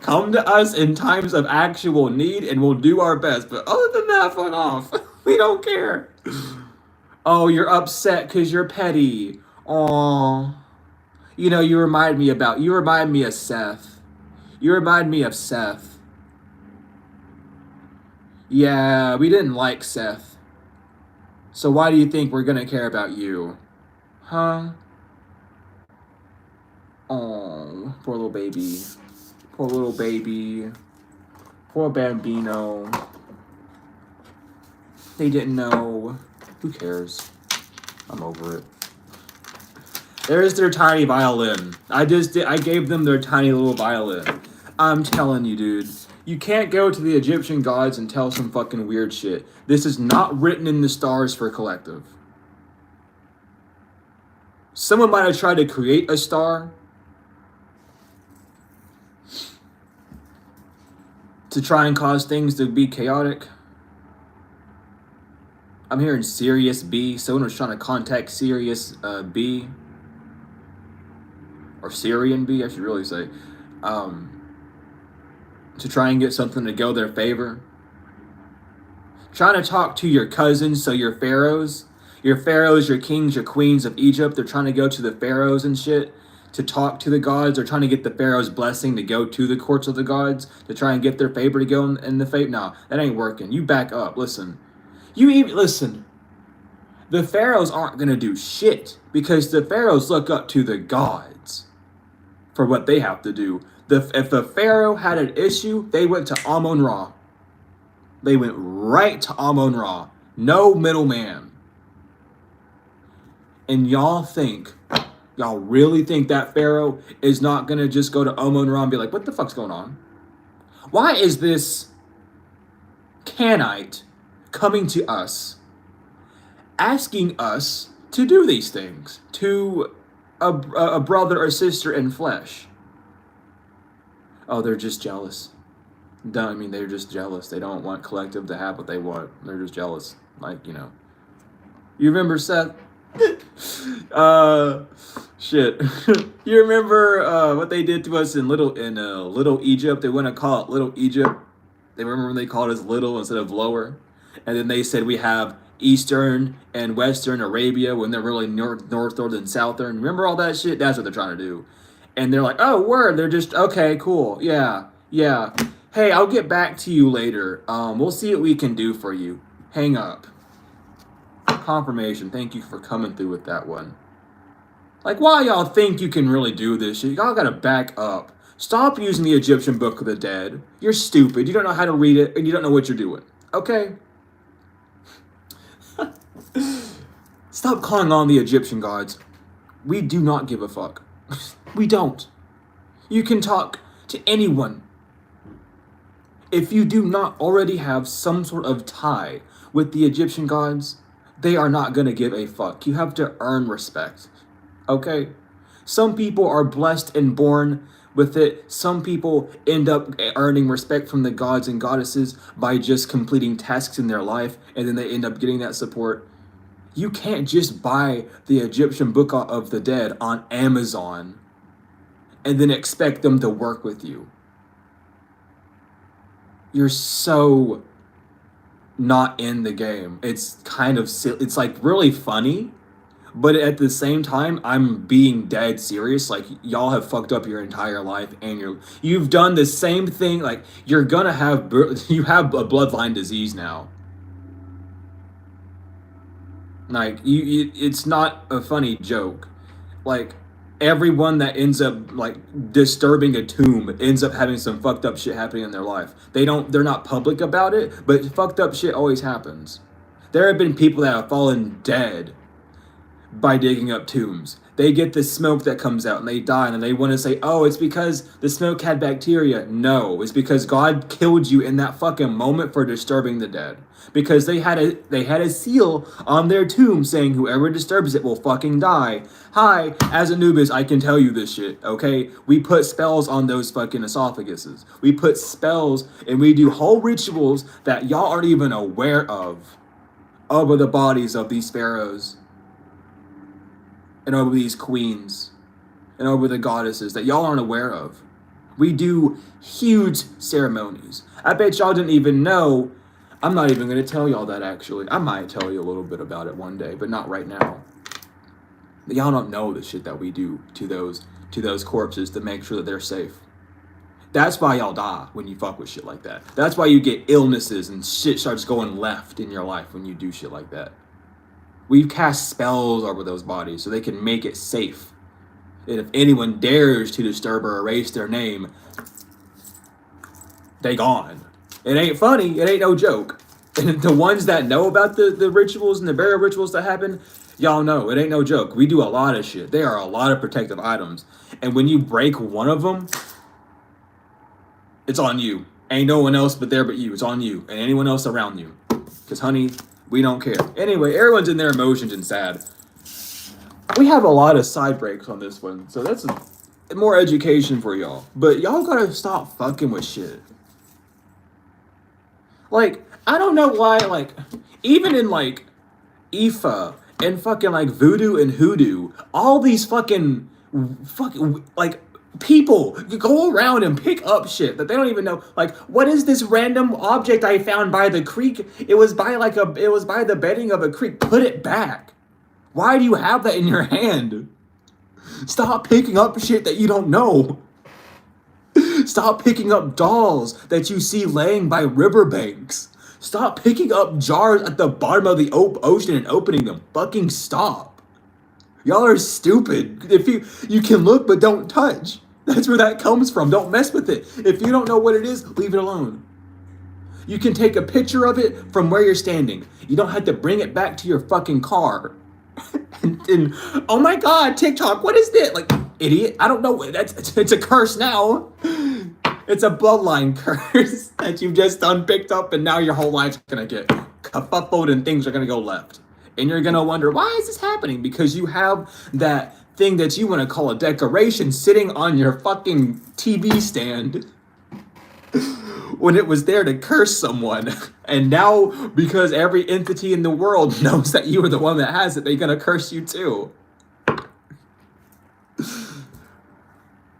Come to us in times of actual need and we'll do our best. But other than that, fuck off. We don't care. Oh, you're upset because you're petty. Aw. You know, you remind me of Seth. You remind me of Seth. Yeah, we didn't like Seth. So why do you think we're gonna care about you? Huh? Oh, poor little baby. Poor little baby. Poor bambino. They didn't know. Who cares? I'm over it. There's their tiny violin. I gave them their tiny little violin. I'm telling you, dude. You can't go to the Egyptian gods and tell some fucking weird shit. This is not written in the stars for collective. Someone might have tried to create a star to try and cause things to be chaotic. I'm hearing Sirius B. Someone was trying to contact Sirius B. Or Syrian B, I should really say. To try and get something to go their favor. Trying to talk to your cousins, so your pharaohs, your kings, your queens of Egypt, they're trying to go to the pharaohs and shit to talk to the gods. They're trying to get the pharaoh's blessing to go to the courts of the gods to try and get their favor to go in the fate. No, that ain't working. You back up. Listen. Listen. The pharaohs aren't going to do shit because the pharaohs look up to the gods for what they have to do. If the pharaoh had an issue, they went to Amun-Ra. They went right to Amun-Ra. No middleman. And y'all really think that pharaoh is not going to just go to Amun-Ra and be like, what the fuck's going on? Why is this Canaanite coming to us, asking us to do these things to a brother or sister in flesh? Oh, they're just jealous. They're just jealous. They don't want collective to have what they want. They're just jealous. Like, you know. You remember Seth? Shit. You remember what they did to us in Little Egypt? They want to call it Little Egypt. They remember when they called us little instead of lower? And then they said we have Eastern and Western Arabia when they're really northern and southern. Remember all that shit? That's what they're trying to do. And they're like, oh, word. They're just, okay, cool. Yeah. Hey, I'll get back to you later. We'll see what we can do for you. Hang up. Confirmation. Thank you for coming through with that one. Like, why y'all think you can really do this shit? Y'all gotta back up. Stop using the Egyptian Book of the Dead. You're stupid. You don't know how to read it, and you don't know what you're doing. Okay? Stop calling on the Egyptian gods. We do not give a fuck. We don't. You can talk to anyone. If you do not already have some sort of tie with the Egyptian gods, they are not going to give a fuck. You have to earn respect. Okay? Some people are blessed and born with it. Some people end up earning respect from the gods and goddesses by just completing tasks in their life, and then they end up getting that support. You can't just buy the Egyptian Book of the Dead on Amazon and then expect them to work with you. You're so not in the game. It's kind of silly. It's like really funny, but at the same time, I'm being dead serious. Like, y'all have fucked up your entire life, and you've done the same thing. Like, you have a bloodline disease now. Like, it's not a funny joke. Like, everyone that ends up like disturbing a tomb ends up having some fucked up shit happening in their life. They're not public about it, but fucked up shit always happens. There have been people that have fallen dead by digging up tombs. They get the smoke that comes out and they die, and they want to say, oh, it's because the smoke had bacteria. No, it's because God killed you in that fucking moment for disturbing the dead. Because they had a seal on their tomb saying whoever disturbs it will fucking die. Hi, as Anubis, I can tell you this shit, okay? We put spells on those fucking esophaguses. We put spells and we do whole rituals that y'all aren't even aware of over the bodies of these pharaohs and over these queens and over the goddesses that y'all aren't aware of. We do huge ceremonies. I bet y'all didn't even know. I'm not even going to tell y'all that, actually. I might tell you a little bit about it one day, but not right now. But y'all don't know the shit that we do to those corpses to make sure that they're safe. That's why y'all die when you fuck with shit like that. That's why you get illnesses and shit starts going left in your life when you do shit like that. We've cast spells over those bodies so they can make it safe. And if anyone dares to disturb or erase their name, they gone. It ain't funny. It ain't no joke. And the ones that know about the rituals and the burial rituals that happen, y'all know. It ain't no joke. We do a lot of shit. There are a lot of protective items. And when you break one of them, it's on you. Ain't no one else but you. It's on you and anyone else around you. Because, honey, we don't care. Anyway, everyone's in their emotions and sad. We have a lot of side breaks on this one. So that's more education for y'all. But y'all gotta stop fucking with shit. Like, I don't know why, like, even in, like, Ifa and fucking, like, voodoo and hoodoo, all these fucking, like, people go around and pick up shit that they don't even know. Like, what is this random object I found by the creek? It was by the bedding of a creek. Put it back. Why do you have that in your hand? Stop picking up shit that you don't know. Stop picking up dolls that you see laying by riverbanks. Stop picking up jars at the bottom of the ocean and opening them. Fucking stop. Y'all are stupid. If you can look but don't touch. That's where that comes from. Don't mess with it. If you don't know what it is, leave it alone. You can take a picture of it from where you're standing. You don't have to bring it back to your fucking car. and oh my god, TikTok, what is this? Like, idiot, I don't know. It's a curse now. It's a bloodline curse that you've just picked up, and now your whole life's gonna get kerfuffled and things are gonna go left. And you're gonna wonder, why is this happening? Because you have that thing that you want to call a decoration sitting on your fucking TV stand when it was there to curse someone. And now, because every entity in the world knows that you are the one that has it, they're gonna curse you too.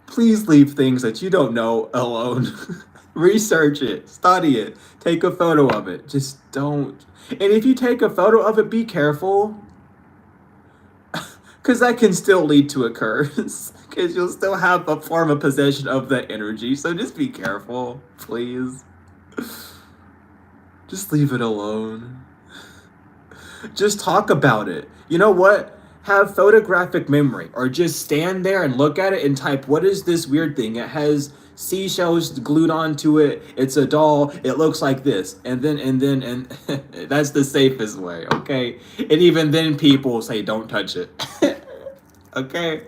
Please leave things that you don't know alone. Research it, study it, take a photo of it. Just don't. And if you take a photo of it, be careful. Because that can still lead to a curse. Because you'll still have a form of possession of that energy. So just be careful, please. Just leave it alone. Just talk about it. You know what? have photographic memory, or just stand there and look at it and type, what is this weird thing? It has seashells glued onto it. It's a doll. It looks like this. And that's the safest way, okay? And even then people say, don't touch it. Okay?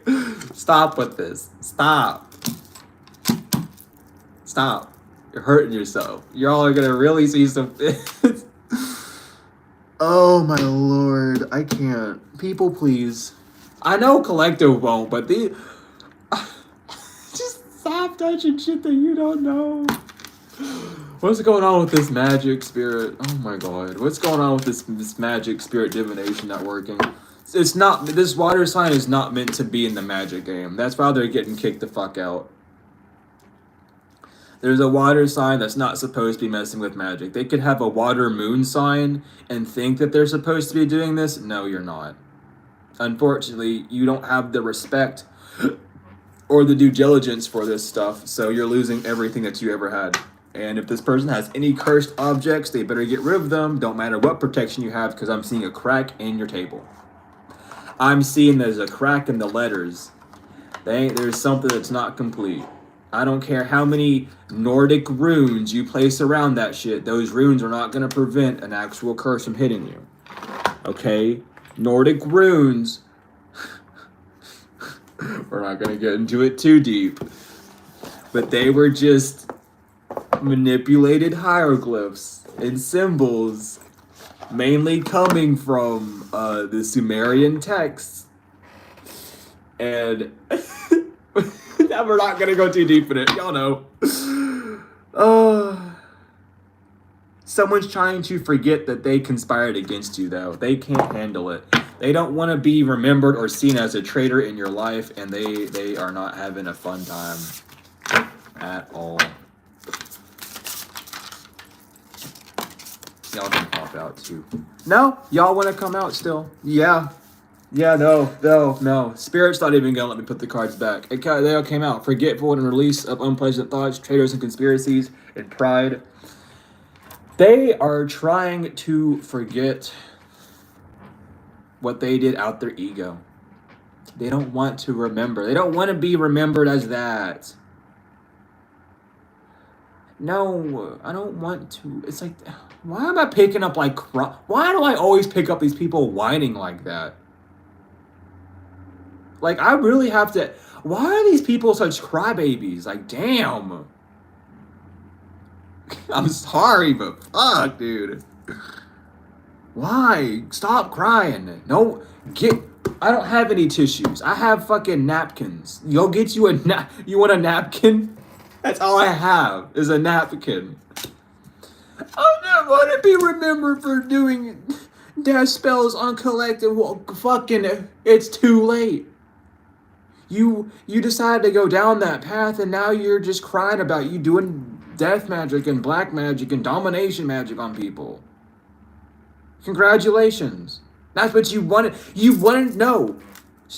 Stop with this. Stop. Stop. You're hurting yourself. Y'all are gonna really see some... Oh my lord, I can't. People, please. I know collective won't, but just stop touching shit that you don't know. What's going on with this magic spirit? Oh my god. What's going on with this magic spirit divination not working? It's not, this water sign is not meant to be in the magic game. That's why they're getting kicked the fuck out. There's a water sign that's not supposed to be messing with magic. They could have a water moon sign and think that they're supposed to be doing this. No, you're not. Unfortunately, you don't have the respect or the due diligence for this stuff, so you're losing everything that you ever had. And if this person has any cursed objects, they better get rid of them. Don't matter what protection you have, because I'm seeing a crack in your table. I'm seeing there's a crack in the letters. There's something that's not complete. I don't care how many Nordic runes you place around that shit. Those runes are not going to prevent an actual curse from hitting you. Okay? Nordic runes. We're not going to get into it too deep. But they were just manipulated hieroglyphs and symbols. Mainly coming from the Sumerian texts. And... we're not gonna go too deep in it. Y'all know. Someone's trying to forget that they conspired against you, though. They can't handle it. They don't want to be remembered or seen as a traitor in your life, and they are not having a fun time at all. Y'all can pop out too. No, y'all want to come out still? Yeah. Yeah, no. Spirit's not even gonna let me put the cards back. They all came out. Forgetful and release of unpleasant thoughts, traitors and conspiracies, and pride. They are trying to forget what they did out their ego. They don't want to remember. They don't want to be remembered as that. No, I don't want to. It's like, why am I picking up like why do I always pick up these people whining like that? Like, I really have to... Why are these people such crybabies? Like, damn. I'm sorry, but fuck, dude. Why? Stop crying. No, I don't have any tissues. I have fucking napkins. Go get you You want a napkin? That's all I have, is a napkin. I don't want to be remembered for doing death spells on collective... Fucking... It's too late. You decided to go down that path, and now you're just crying about you doing death magic and black magic and domination magic on people. Congratulations. That's what you wanted. No.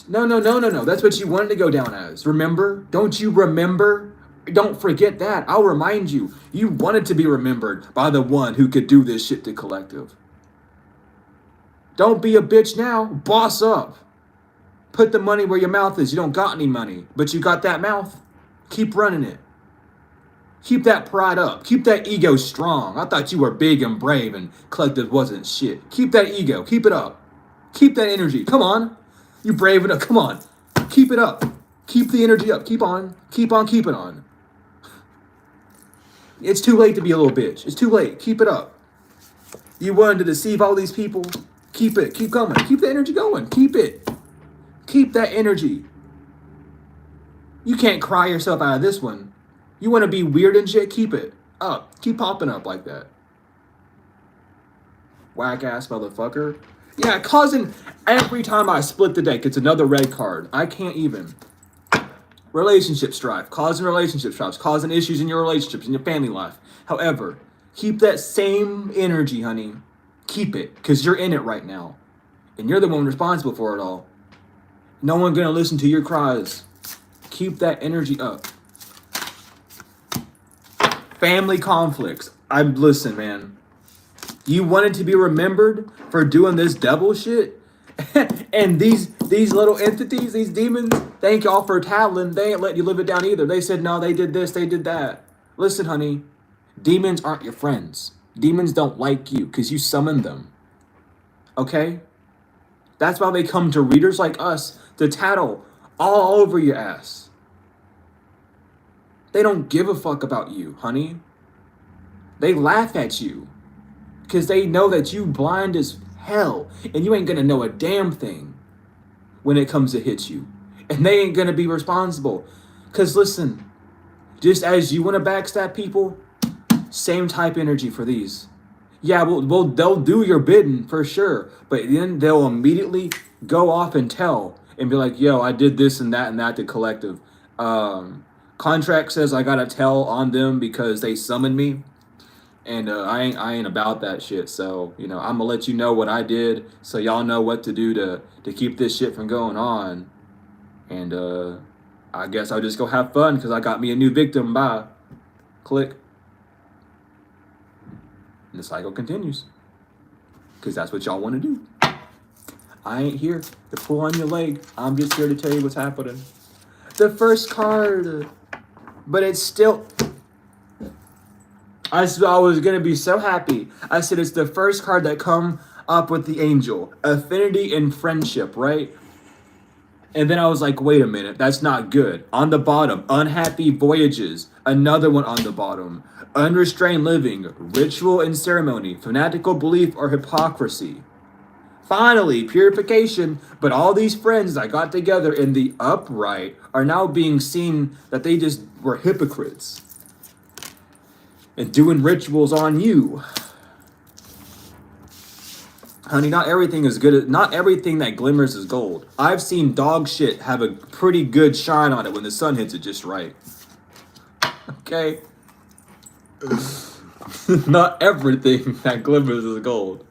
That's what you wanted to go down as. Remember? Don't you remember? Don't forget that. I'll remind you. You wanted to be remembered by the one who could do this shit to collective. Don't be a bitch now. Boss up. Put the money where your mouth is. You don't got any money, but you got that mouth. Keep running it. Keep that pride up. Keep that ego strong. I thought you were big and brave and collective wasn't shit. Keep that ego. Keep it up. Keep that energy. Come on. You brave enough. Come on. Keep it up. Keep the energy up. Keep on. Keep on keeping on. It's too late to be a little bitch. It's too late. Keep it up. You wanted to deceive all these people. Keep it. Keep going. Keep the energy going. Keep it. Keep that energy. You can't cry yourself out of this one. You want to be weird and shit? Keep it up. Keep popping up like that. Whack ass motherfucker. Yeah, causing every time I split the deck, it's another red card. I can't even. Relationship strife. Causing relationship strife. Causing issues in your relationships, in your family life. However, keep that same energy, honey. Keep it. Because you're in it right now. And you're the one responsible for it all. No one's going to listen to your cries. Keep that energy up. Family conflicts. Listen, man. You wanted to be remembered for doing this devil shit? And these These little entities, these demons, they ain't offered tattling. They ain't let you live it down either. They said, no, they did this, they did that. Listen, honey, demons aren't your friends. Demons don't like you because you summoned them. Okay? That's why they come to readers like us to tattle all over your ass. They don't give a fuck about you, honey. They laugh at you because they know that you blind as hell and you ain't gonna know a damn thing when it comes to hit you. And they ain't gonna be responsible. Because listen, just as you want to backstab people, same type energy for these. Yeah, well, they'll do your bidding for sure, but then they'll immediately go off and tell and be like, yo, I did this and that to collective. Contract says I gotta tell on them because they summoned me. And I ain't about that shit. So, I'm gonna let you know what I did so y'all know what to do to keep this shit from going on. And I guess I'll just go have fun because I got me a new victim. Bye. Click. And the cycle continues. Because that's what y'all want to do. I ain't here to pull on your leg. I'm just here to tell you what's happening. The first card. But it's still... I was going to be so happy. I said it's the first card that come up with the angel. Affinity and friendship, right? And then I was like, wait a minute. That's not good. On the bottom, unhappy voyages. Another one on the bottom. Unrestrained living. Ritual and ceremony. Fanatical belief or hypocrisy. Finally, purification. But all these friends that got together in the upright are now being seen that they just were hypocrites. And doing rituals on you. Honey, not everything is good. Not everything that glimmers is gold. I've seen dog shit have a pretty good shine on it when the sun hits it just right. Okay? Not everything that glimmers is gold.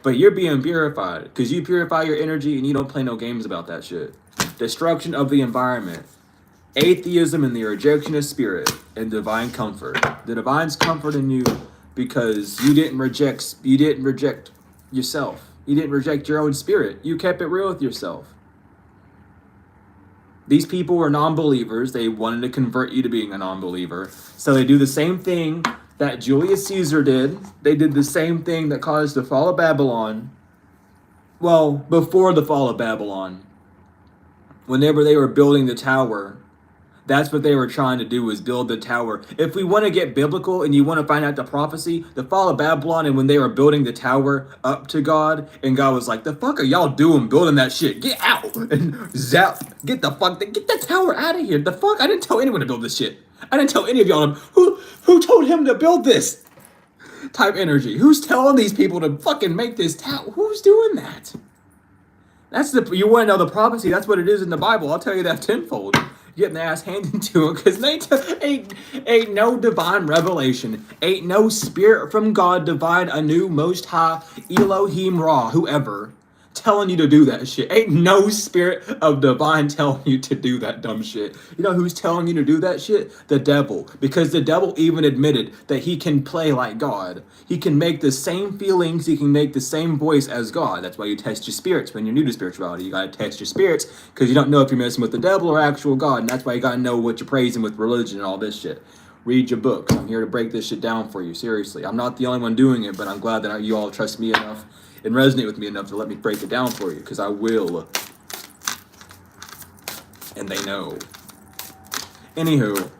But you're being purified. Because you purify your energy and you don't play no games about that shit. Destruction of the environment. Atheism and the rejection of spirit and divine comfort. The divine's comforting you because you didn't reject yourself. You didn't reject your own spirit. You kept it real with yourself. These people were non-believers. They wanted to convert you to being a non-believer. So they do the same thing that Julius Caesar did. They did the same thing that caused the fall of Babylon. Well, before the fall of Babylon. Whenever they were building the tower, that's what they were trying to do, was build the tower. If we want to get biblical and you want to find out the prophecy, the fall of Babylon and when they were building the tower up to God, and God was like, the fuck are y'all doing building that shit? Get out! And get the tower out of here. The fuck? I didn't tell anyone to build this shit. I didn't tell any of y'all. Who told him to build this? Type energy. Who's telling these people to fucking make this tower? Who's doing that? You want to know the prophecy? That's what it is in the Bible. I'll tell you that tenfold. Getting the ass handed to him because ain't no divine revelation, ain't no spirit from God, divine, anew, most high, Elohim Ra, whoever, telling you to do that shit. Ain't no spirit of divine telling you to do that dumb shit. You know who's telling you to do that shit? The devil. Because the devil even admitted that he can play like God. He can make the same feelings, he can make the same voice as God. That's why you test your spirits when you're new to spirituality. You gotta test your spirits because you don't know if you're messing with the devil or actual God. And that's why you gotta know what you're praising with religion and all this shit. Read your books. I'm here to break this shit down for you, seriously. I'm not the only one doing it, but I'm glad that you all trust me enough and resonate with me enough to let me break it down for you, because I will. And they know. Anywho.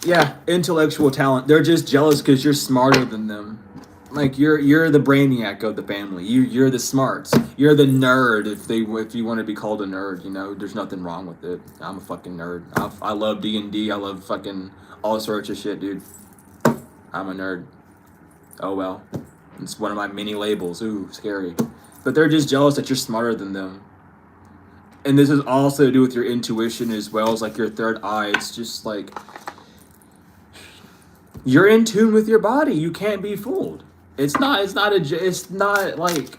Yeah, intellectual talent. They're just jealous because you're smarter than them. Like, you're the brainiac of the family. You're the smarts. You're the nerd, if you want to be called a nerd, There's nothing wrong with it. I'm a fucking nerd. I love D&D. I love fucking all sorts of shit, dude. I'm a nerd. Oh, well. It's one of my mini labels. Ooh, scary. But they're just jealous that you're smarter than them. And this is also to do with your intuition as well as like your third eye. It's just like you're in tune with your body. You can't be fooled. It's not like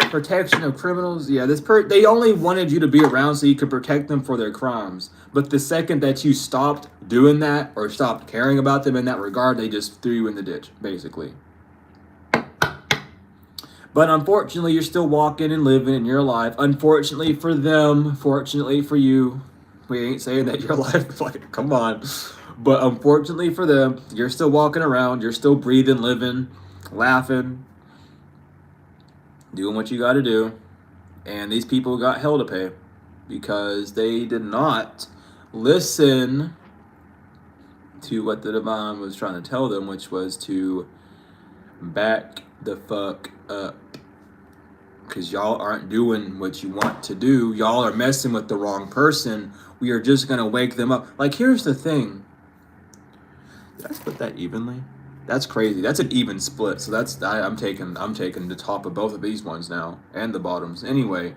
protection of criminals. Yeah, they only wanted you to be around so you could protect them for their crimes. But the second that you stopped doing that or stopped caring about them in that regard, they just threw you in the ditch, basically. But unfortunately, you're still walking and living and you're alive. Unfortunately for them, fortunately for you. We ain't saying that you're alive. Like, come on. But unfortunately for them, you're still walking around. You're still breathing, living, laughing, doing what you got to do. And these people got hell to pay because they did not listen to what the divine was trying to tell them, which was to back the fuck up. Because y'all aren't doing what you want to do. Y'all are messing with the wrong person. We are just going to wake them up. Like, here's the thing. Did I split that evenly? That's crazy. That's an even split. So that's I'm taking the top of both of these ones now and the bottoms. Anyway,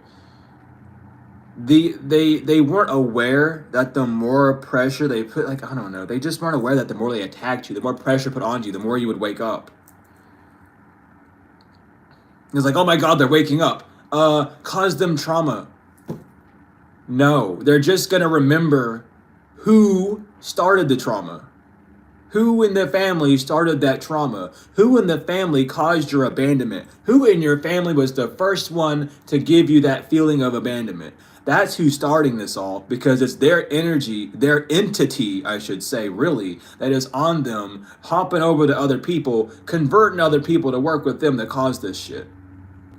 they weren't aware that the more pressure they put, like, I don't know, they just weren't aware that the more they attacked you, the more pressure put on you, the more you would wake up. It's like, oh my God, they're waking up. Cause them trauma. No, they're just gonna remember who started the trauma. Who in the family started that trauma? Who in the family caused your abandonment? Who in your family was the first one to give you that feeling of abandonment? That's who's starting this all, because it's their energy, their entity, I should say, really, that is on them, hopping over to other people, converting other people to work with them that caused this shit.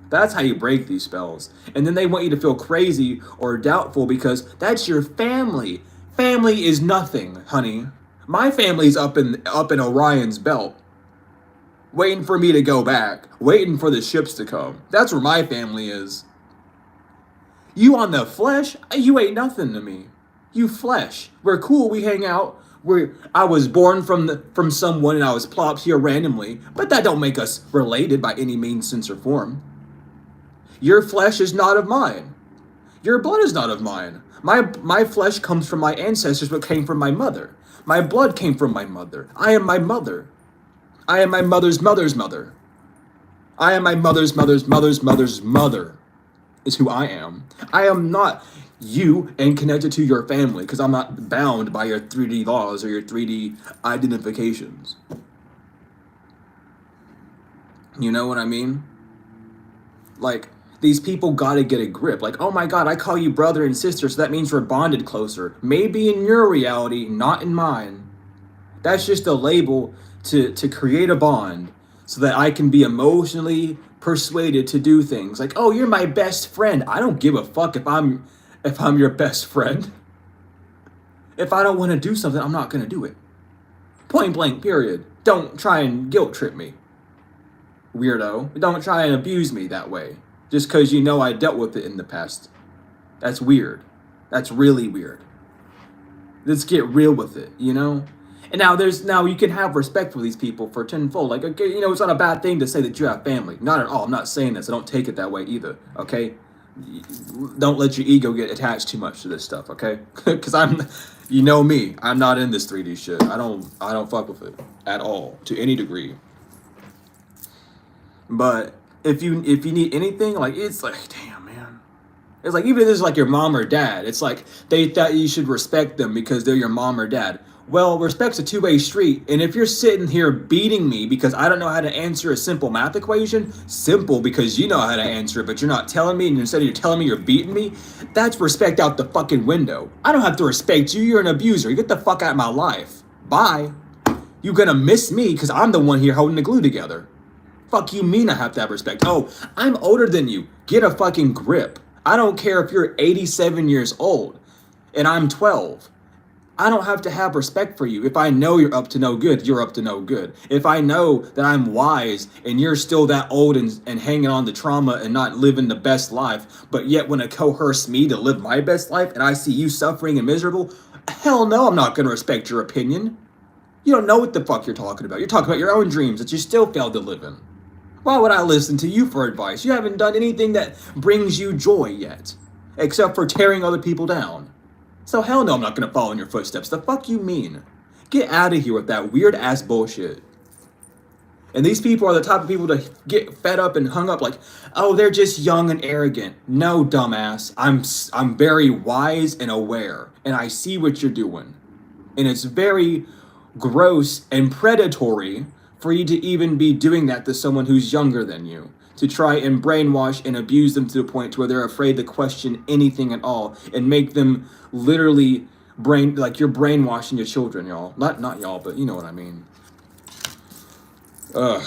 That's how you break these spells. And then they want you to feel crazy or doubtful because that's your family. Family is nothing, honey. My family's up in Orion's belt, waiting for me to go back, waiting for the ships to come. That's where my family is. You on the flesh, you ain't nothing to me. You flesh. We're cool, we hang out. I was born from someone and I was plopped here randomly, but that don't make us related by any means, sense, or form. Your flesh is not of mine. Your blood is not of mine. My flesh comes from my ancestors, but came from my mother. My blood came from my mother. I am my mother. I am my mother's mother's mother. I am my mother's mother's mother's mother's mother is who I am. I am not you and connected to your family because I'm not bound by your 3D laws or your 3D identifications. You know what I mean? Like, these people gotta get a grip. Like, oh my God, I call you brother and sister, so that means we're bonded closer. Maybe in your reality, not in mine. That's just a label to create a bond so that I can be emotionally persuaded to do things. Like, oh, you're my best friend. I don't give a fuck if I'm your best friend. If I don't want to do something, I'm not gonna do it. Point blank, period. Don't try and guilt trip me, weirdo. Don't try and abuse me that way. Just because you know I dealt with it in the past. That's weird. That's really weird. Let's get real with it, you know? And now you can have respect for these people for tenfold. Like, okay, you know, it's not a bad thing to say that you have family. Not at all. I'm not saying that, so don't take it that way either, okay? Don't let your ego get attached too much to this stuff, okay? Because you know me, I'm not in this 3D shit. I don't fuck with it at all, to any degree. But if you need anything, like, it's like, damn, man. It's like, even if it's like your mom or dad, it's like they thought you should respect them because they're your mom or dad. Well, respect's a two-way street, and if you're sitting here beating me because I don't know how to answer a simple math equation, simple because you know how to answer it, but you're not telling me, and instead you're telling me you're beating me, that's respect out the fucking window. I don't have to respect you, you're an abuser. You get the fuck out of my life. Bye. You gonna miss me because I'm the one here holding the glue together. Fuck you mean I have to have respect? Oh, I'm older than you. Get a fucking grip. I don't care if you're 87 years old and I'm 12. I don't have to have respect for you. If I know you're up to no good, you're up to no good. If I know that I'm wise and you're still that old and hanging on to trauma and not living the best life, but yet want to coerce me to live my best life and I see you suffering and miserable, hell no, I'm not going to respect your opinion. You don't know what the fuck you're talking about. You're talking about your own dreams that you still failed to live in. Why would I listen to you for advice? You haven't done anything that brings you joy yet, except for tearing other people down. So hell no, I'm not gonna follow in your footsteps. The fuck you mean? Get out of here with that weird ass bullshit. And these people are the type of people to get fed up and hung up like, oh, they're just young and arrogant. No, dumbass. I'm very wise and aware, and I see what you're doing. And it's very gross and predatory for you to even be doing that to someone who's younger than you, to try and brainwash and abuse them to the point to where they're afraid to question anything at all and make them literally you're brainwashing your children, y'all. Not y'all, but you know what I mean. Ugh.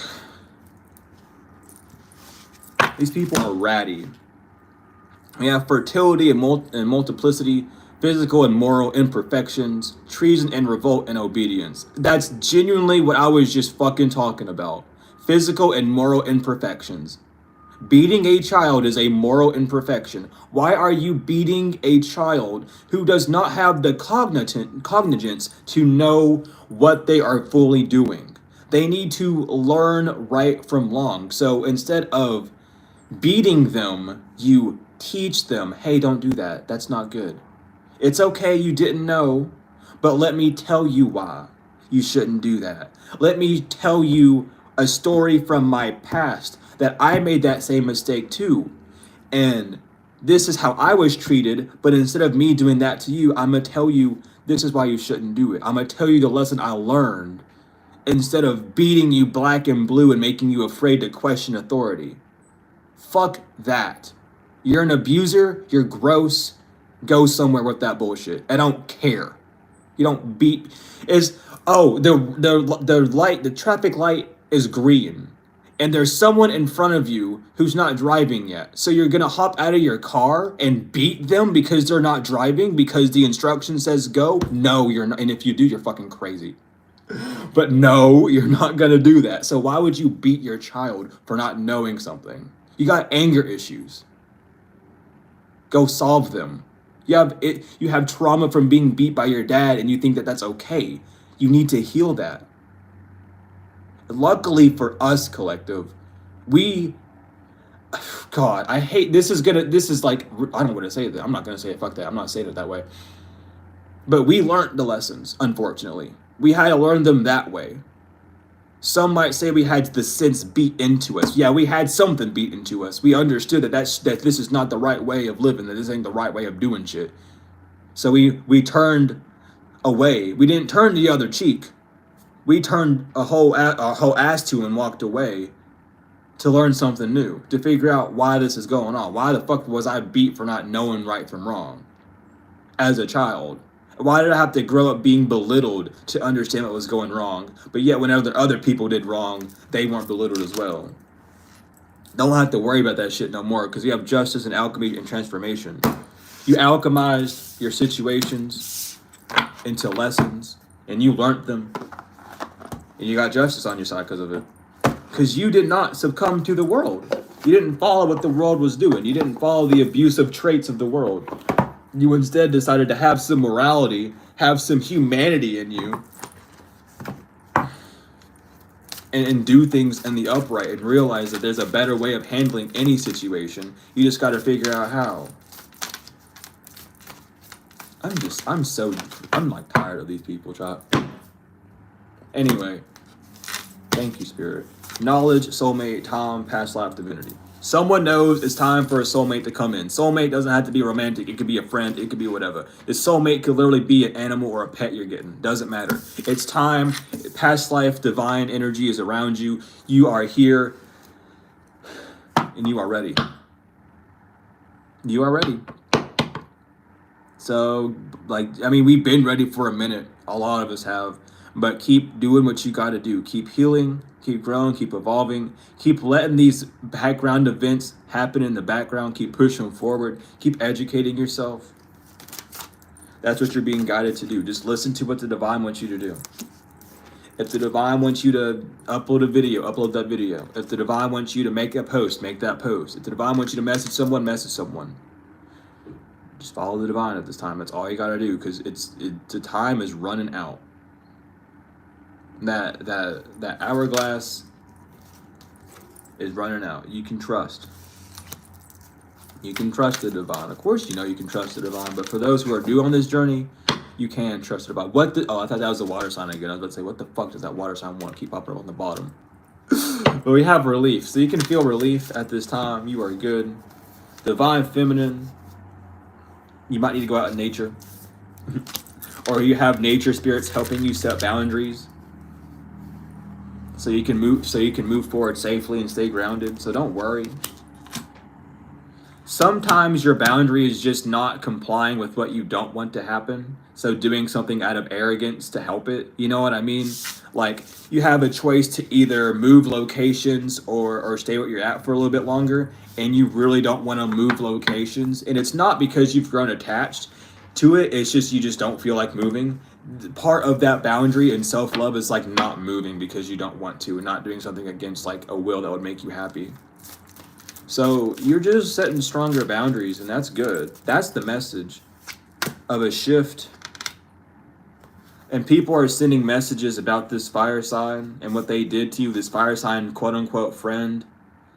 These people are ratty. We have fertility and multiplicity, physical and moral imperfections, treason and revolt and obedience. That's genuinely what I was just fucking talking about. Physical and moral imperfections. Beating a child is a moral imperfection. Why are you beating a child who does not have the cognizance to know what they are fully doing? They need to learn right from wrong. So instead of beating them, you teach them, hey, don't do that. That's not good. It's okay you didn't know, but let me tell you why you shouldn't do that. Let me tell you a story from my past that I made that same mistake too. And this is how I was treated, but instead of me doing that to you, I'm going to tell you this is why you shouldn't do it. I'm going to tell you the lesson I learned instead of beating you black and blue and making you afraid to question authority. Fuck that. You're an abuser. You're gross. Go somewhere with that bullshit. I don't care. You don't beat. The traffic light is green, and there's someone in front of you who's not driving yet. So you're gonna hop out of your car and beat them because they're not driving because the instruction says go? No, you're not. And if you do, you're fucking crazy. But no, you're not gonna do that. So why would you beat your child for not knowing something? You got anger issues. Go solve them. You have trauma from being beat by your dad and you think that that's okay. You need to heal that. Luckily for us, collective, God, I hate, this is like, I don't want to say that. I'm not going to say it. Fuck that. I'm not saying it that way. But we learned the lessons, unfortunately. We had to learn them that way. Some might say we had the sense beat into us. Yeah, we had something beat into us. We understood that this is not the right way of living, that this ain't the right way of doing shit. So we turned away. We didn't turn the other cheek. We turned a whole ass to and walked away to learn something new, to figure out why this is going on. Why the fuck was I beat for not knowing right from wrong as a child? Why did I have to grow up being belittled to understand what was going wrong? But yet when other people did wrong, they weren't belittled as well. Don't have to worry about that shit no more because you have justice and alchemy and transformation. You alchemized your situations into lessons and you learned them. And you got justice on your side because of it. Because you did not succumb to the world. You didn't follow what the world was doing. You didn't follow the abusive traits of the world. You instead decided to have some morality, have some humanity in you, and do things in the upright and realize that there's a better way of handling any situation. You just got to figure out how. I'm like tired of these people, Chop. Anyway, thank you, Spirit. Knowledge, soulmate, time, past life, divinity. Someone knows it's time for a soulmate to come in. Soulmate doesn't have to be romantic. It could be a friend. It could be whatever. This soulmate could literally be an animal or a pet you're getting. Doesn't matter. It's time. Past life, divine energy is around you. You are here. And you are ready. You are ready. So, we've been ready for a minute. A lot of us have. But keep doing what you got to do. Keep healing. Keep growing, keep evolving, keep letting these background events happen in the background, keep pushing forward, keep educating yourself. That's what you're being guided to do. Just listen to what the divine wants you to do. If the divine wants you to upload a video, upload that video. If the divine wants you to make a post, make that post. If the divine wants you to message someone, message someone. Just follow the divine at this time. That's all you got to do because the time is running out. That hourglass is running out. You can trust. You can trust the divine. Of course, you can trust the divine. But for those who are new on this journey, you can trust the divine. I thought that was the water sign again. I was about to say, what the fuck does that water sign want to keep popping up on the bottom? But we have relief. So you can feel relief at this time. You are good. Divine feminine. You might need to go out in nature. Or you have nature spirits helping you set boundaries. so you can move forward safely and stay grounded. So don't worry. Sometimes your boundary is just not complying with what you don't want to happen. So doing something out of arrogance to help it. You know what I mean? Like, you have a choice to either move locations or stay where you're at for a little bit longer, and you really don't want to move locations. And it's not because you've grown attached to it, it's just you just don't feel like moving. Part of that boundary and self-love is like not moving because you don't want to, and not doing something against like a will that would make you happy. So you're just setting stronger boundaries, and that's good. That's the message of a shift. And people are sending messages about this fire sign and what they did to you, this fire sign quote-unquote friend,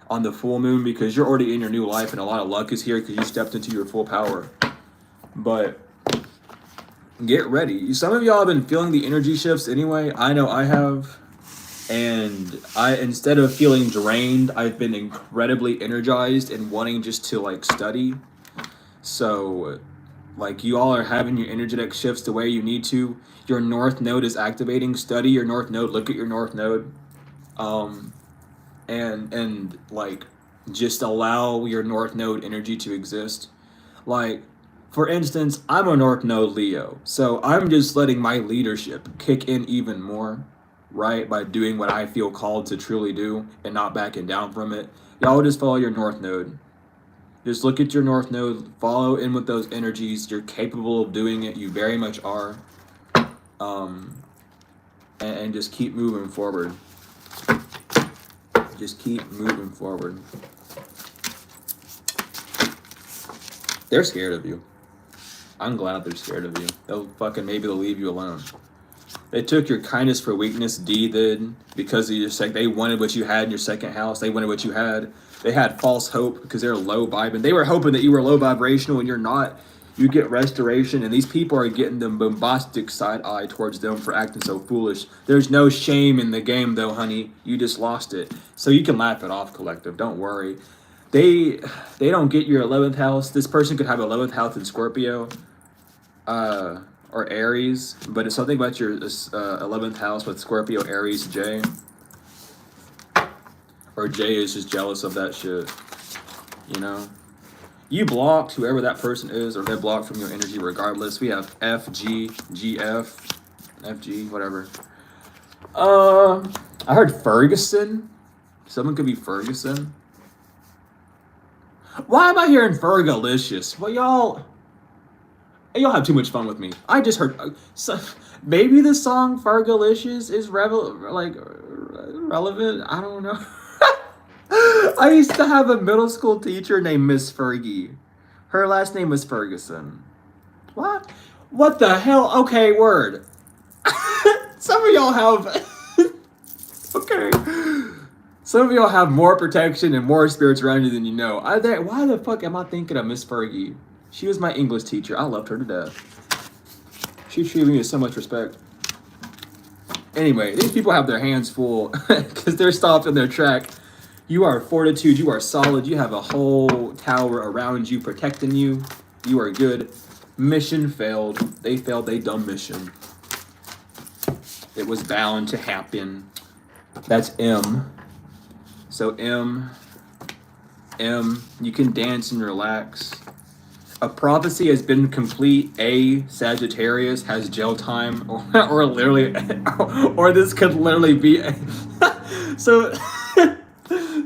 on the full moon, because you're already in your new life and a lot of luck is here because you stepped into your full power. But get ready. Some of y'all have been feeling the energy shifts anyway. I know I have. And instead of feeling drained, I've been incredibly energized and wanting just to like study. So like, you all are having your energetic shifts the way you need to. Your north node is activating. Study your north node. Look at your north node. And like, just allow your north node energy to exist. Like, for instance, I'm a north node Leo. So I'm just letting my leadership kick in even more. Right, by doing what I feel called to truly do and not backing down from it. Y'all just follow your north node. Just look at your north node, follow in with those energies. You're capable of doing it. You very much are. And just keep moving forward. Just keep moving forward. They're scared of you. I'm glad they're scared of you. Maybe they'll leave you alone. They took your kindness for weakness, D did, because of your they wanted what you had in your second house. They wanted what you had. They had false hope because they're low vibing. They were hoping that you were low vibrational and you're not. You get restoration, and these people are getting the bombastic side eye towards them for acting so foolish. There's no shame in the game, though, honey. You just lost it. So you can laugh it off, collective. Don't worry. They don't get your 11th house. This person could have 11th house in Scorpio. Or Aries, but it's something about your 11th house with Scorpio, Aries, J. Or J is just jealous of that shit. You know? You blocked whoever that person is, or they're blocked from your energy regardless. We have F, G, GF, FG, whatever. I heard Ferguson. Someone could be Ferguson. Why am I hearing Fergalicious? Well, y'all have too much fun with me. I just heard, maybe the song Fergalicious is relevant. I don't know. I used to have a middle school teacher named Miss Fergie. Her last name was Ferguson. What? What the hell? Okay, word. Some of y'all have, okay. Some of y'all have more protection and more spirits around you than you know. Why the fuck am I thinking of Miss Fergie? She was my English teacher. I loved her to death. She treated me with so much respect. Anyway, these people have their hands full because they're stopped in their track. You are fortitude. You are solid. You have a whole tower around you protecting you. You are good. Mission failed. They failed a dumb mission. It was bound to happen. That's M. So M, you can dance and relax. A prophecy has been complete. A Sagittarius has jail time, or literally, or this could literally be. So,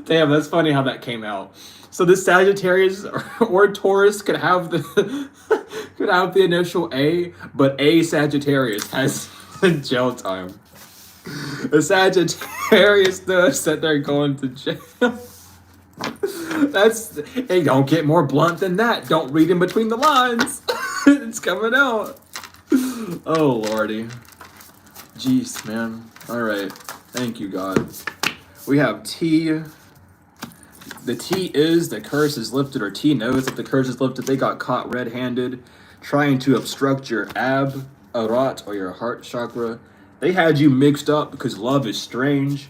damn, that's funny how that came out. So this Sagittarius or Taurus could have the initial A, but A Sagittarius has jail time. The Sagittarius knows that they're going to jail. Hey, don't get more blunt than that. Don't read in between the lines. It's coming out. Oh, Lordy. Jeez, man. All right. Thank you, God. We have T. The T is the curse is lifted, or T knows that the curse is lifted. They got caught red-handed trying to obstruct your arat, or your heart chakra. They had you mixed up because love is strange.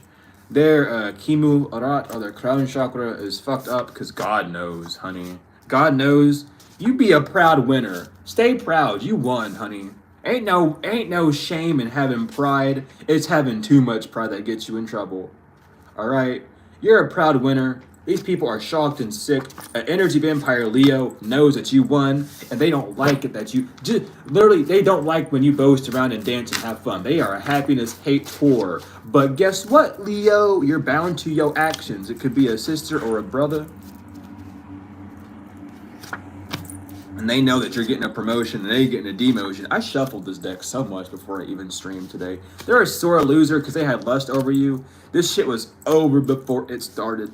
Their Kimu Arat, or their crown chakra, is fucked up because God knows, honey. God knows. You be a proud winner. Stay proud. You won, honey. Ain't no shame in having pride. It's having too much pride that gets you in trouble. Alright? You're a proud winner. These people are shocked and sick. An energy vampire Leo knows that you won, and they don't like it that you just literally they don't like when you boast around and dance and have fun. They are a happiness hate whore. But guess what, Leo? You're bound to your actions. It could be a sister or a brother. And they know that you're getting a promotion and they're getting a demotion. I shuffled this deck so much before I even streamed today. They're a sore loser because they had lust over you. This shit was over before it started.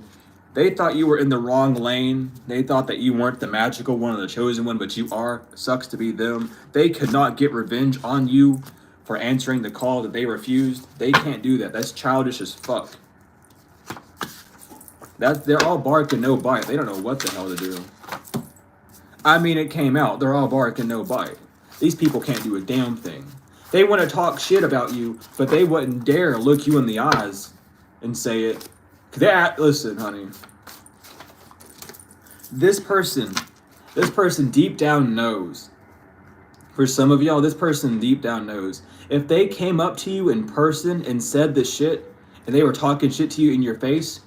They thought you were in the wrong lane. They thought that you weren't the magical one or the chosen one, but you are. Sucks to be them. They could not get revenge on you for answering the call that they refused. They can't do that. That's childish as fuck. They're all bark and no bite. They don't know what the hell to do. I mean, it came out. They're all bark and no bite. These people can't do a damn thing. They want to talk shit about you, but they wouldn't dare look you in the eyes and say it. Listen, honey. This person deep down knows. For some of y'all, this person deep down knows. If they came up to you in person and said this shit, and they were talking shit to you in your face,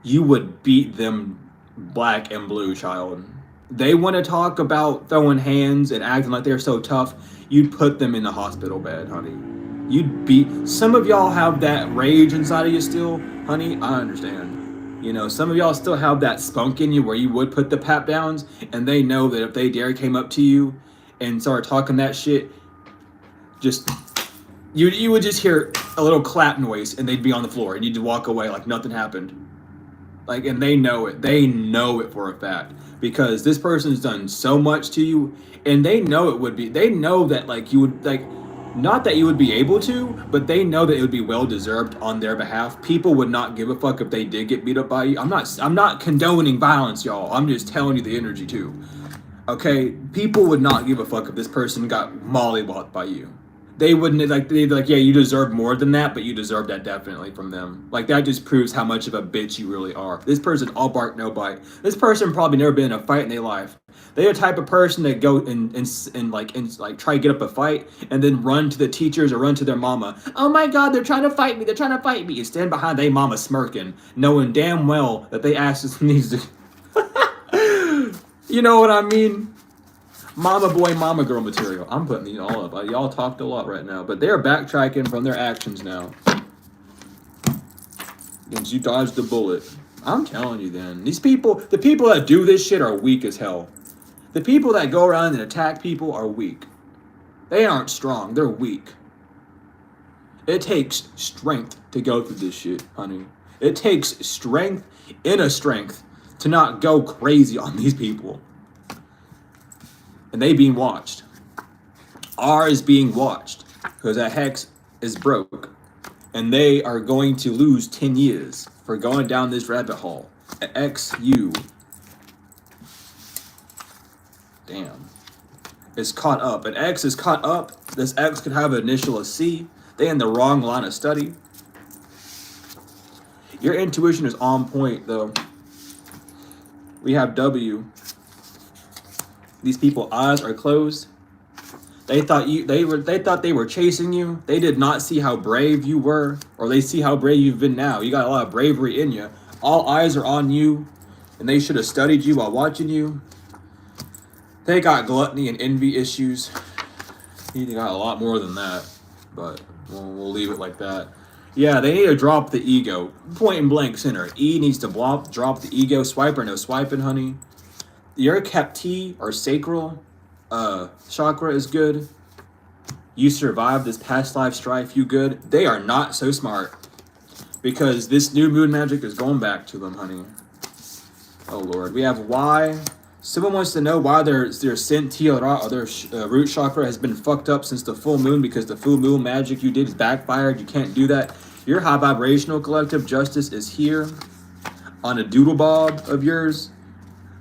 you would beat them black and blue, child. They want to talk about throwing hands and acting like they're so tough. You'd put them in the hospital bed, honey. You'd beat. Some of y'all have that rage inside of you still, honey. I understand. You know, some of y'all still have that spunk in you where you would put the pat downs, and they know that if they dare came up to you and started talking that shit, just you would just hear a little clap noise and they'd be on the floor and you'd walk away like nothing happened. Like, and they know it. They know it for a fact. Because this person's done so much to you, and they know it would be. They know that like you would like, not that you would be able to, but they know that it would be well deserved on their behalf. People would not give a fuck if they did get beat up by you. I'm not condoning violence, y'all. I'm just telling you the energy too. Okay, people would not give a fuck if this person got mollywopped by you. They wouldn't like. They'd be like, yeah, you deserve more than that, but you deserve that definitely from them. Like that just proves how much of a bitch you really are. This person all bark no bite. This person probably never been in a fight in their life. They're the type of person that go and try to get up a fight and then run to the teachers or run to their mama. Oh my God, they're trying to fight me. They're trying to fight me. You stand behind their mama smirking, knowing damn well that they ass needs to. You know what I mean? Mama boy, mama girl material. I'm putting these all up. Y'all talked a lot right now, but they're backtracking from their actions now. And you dodged the bullet. I'm telling you then. These people, the people that do this shit are weak as hell. The people that go around and attack people are weak. They aren't strong. They're weak. It takes strength to go through this shit, honey. It takes strength, inner strength, to not go crazy on these people. And they being watched. R is being watched because that hex is broke. And they are going to lose 10 years for going down this rabbit hole. At XU. Damn. It's caught up. An X is caught up. This X could have an initial of C. They in the wrong line of study. Your intuition is on point though. We have W. These people's eyes are closed. They thought they were chasing you. They did not see how brave you were, or they see how brave you've been now. You got a lot of bravery in you. All eyes are on you, and they should have studied you while watching you. They got gluttony and envy issues. They got a lot more than that, but we'll leave it like that. Yeah, they need to drop the ego. Point and blank center. E needs to drop the ego. Swiper, no swiping, honey. Your Kepti or sacral chakra is good. You survived this past life strife. You good. They are not so smart because this new moon magic is going back to them, honey. Oh Lord, we have Y. Someone wants to know why their Sentiora or their root chakra has been fucked up since the full moon because the full moon magic you did is backfired. You can't do that. Your high vibrational collective justice is here on a doodle bob of yours.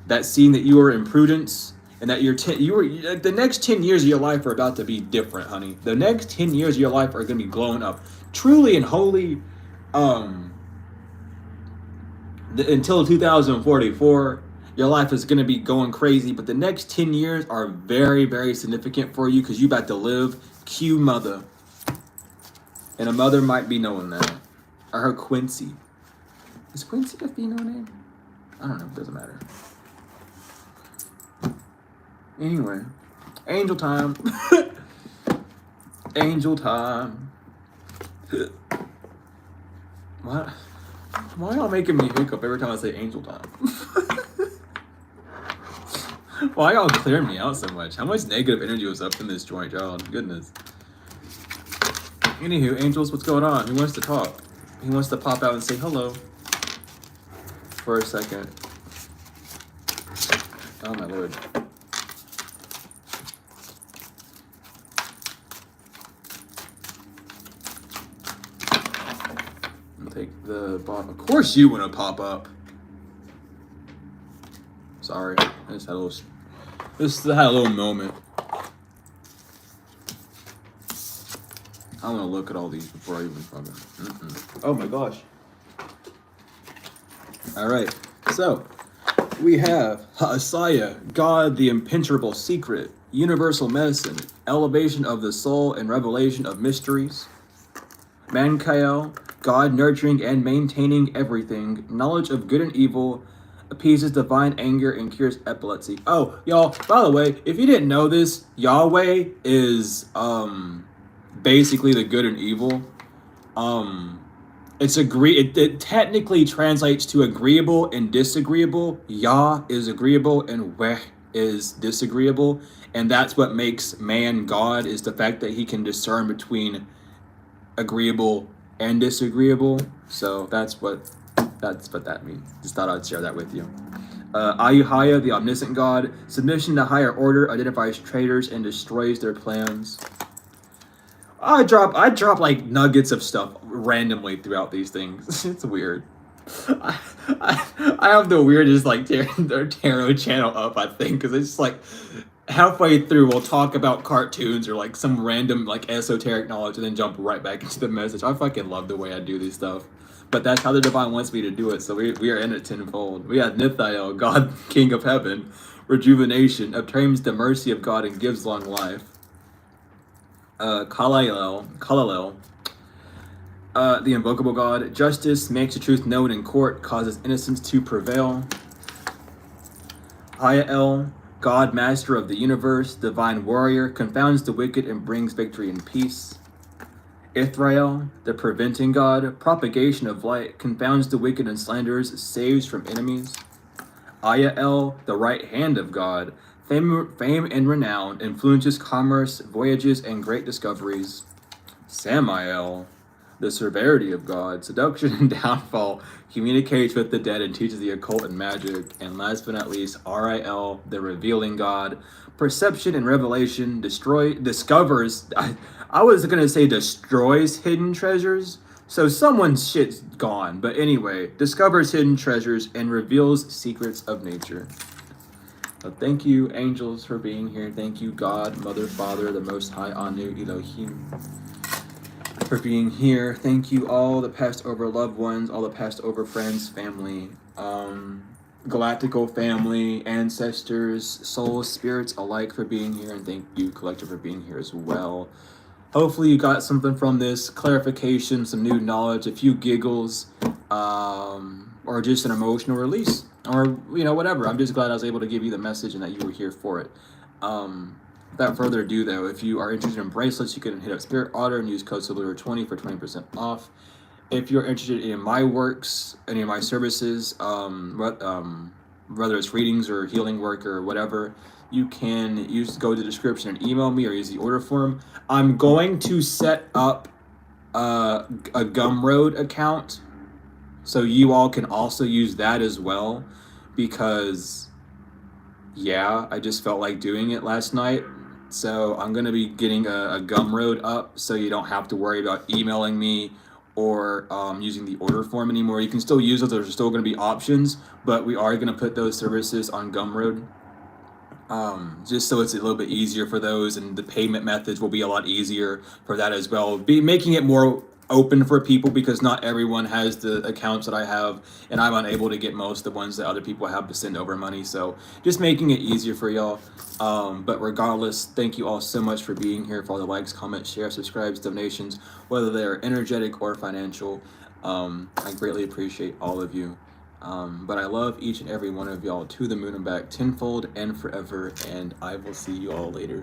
That's seeing that you are in prudence and that the next 10 years of your life are about to be different, honey. The next 10 years of your life are going to be glowing up truly and wholly until 2044. Your life is going to be going crazy, but the next 10 years are very, very significant for you because you about to live Q mother. And a mother might be knowing that. I heard Quincy. Is Quincy a female name? I don't know. It doesn't matter. Anyway. Angel time. Angel time. What? Why y'all making me hiccup every time I say angel time? Why y'all clearing me out so much? How much negative energy was up in this joint, y'all? Goodness. Anywho, angels, what's going on? Who wants to talk? He wants to pop out and say hello for a second. Oh my lord. I'll take the bottom. Of course you want to pop up. Sorry, I just had a little moment. I want to look at all these before I even fucking. Oh my gosh. All right, so we have Asaya, God, the impenetrable secret, universal medicine, elevation of the soul and revelation of mysteries. Mankael, God, nurturing and maintaining everything, knowledge of good and evil, appeases divine anger and cures epilepsy. Oh, y'all, by the way, if you didn't know this, Yahweh is basically the good and evil. It technically translates to agreeable and disagreeable. Yah is agreeable and Weh is disagreeable, and that's what makes man God, is the fact that he can discern between agreeable and disagreeable. So that's what that means. Just thought I'd share that with you. Ayuhaya, the omniscient God, submission to higher order, identifies traitors and destroys their plans. I drop like nuggets of stuff randomly throughout these things. It's weird. I have the weirdest like tarot channel up, I think, because it's like halfway through we'll talk about cartoons or like some random like esoteric knowledge and then jump right back into the message. I fucking love the way I do this stuff. But that's how the divine wants me to do it, so we are in it tenfold. We have Nithael, God, King of Heaven, rejuvenation, obtains the mercy of God and gives long life. Kalalel, the invocable God, justice, makes the truth known in court, causes innocence to prevail. Hayael, God, master of the universe, divine warrior, confounds the wicked and brings victory and peace. Ithrael, the preventing God, propagation of light, confounds the wicked and slanderers, saves from enemies. Ayael, the right hand of God, fame and renown, influences commerce, voyages, and great discoveries. Samael, the severity of God, seduction and downfall, communicates with the dead and teaches the occult and magic. And last but not least, Ril, the revealing God, perception and revelation, discovers, I was gonna say destroys hidden treasures, so someone's shit's gone, but anyway, discovers hidden treasures and reveals secrets of nature. So thank you, angels, for being here. Thank you, God, Mother, Father, the Most High, Anu, Elohim, for being here. Thank you, all the past over loved ones, all the past over friends, family, galactical family, ancestors, souls, spirits alike for being here, and thank you, collective, for being here as well. Hopefully you got something from this, clarification, some new knowledge, a few giggles, or just an emotional release, or, you know, whatever. I'm just glad I was able to give you the message and that you were here for it. Without further ado, though, if you are interested in bracelets, you can hit up Spirit Otter and use code SOLUR20 for 20% off. If you're interested in my works, any of my services, whether it's readings or healing work or whatever, you can go to the description and email me or use the order form. I'm going to set up a Gumroad account, so you all can also use that as well, because yeah, I just felt like doing it last night. So I'm going to be getting a Gumroad up, so you don't have to worry about emailing me or using the order form anymore. You can still use those. There's still going to be options, but we are going to put those services on Gumroad. Just so it's a little bit easier for those, and the payment methods will be a lot easier for that as well. Making it more open for people because not everyone has the accounts that I have, and I'm unable to get most of the ones that other people have to send over money. So just making it easier for y'all. But regardless, thank you all so much for being here, for all the likes, comments, shares, subscribes, donations, whether they're energetic or financial. I greatly appreciate all of you. But I love each and every one of y'all to the moon and back, tenfold and forever, and I will see you all later.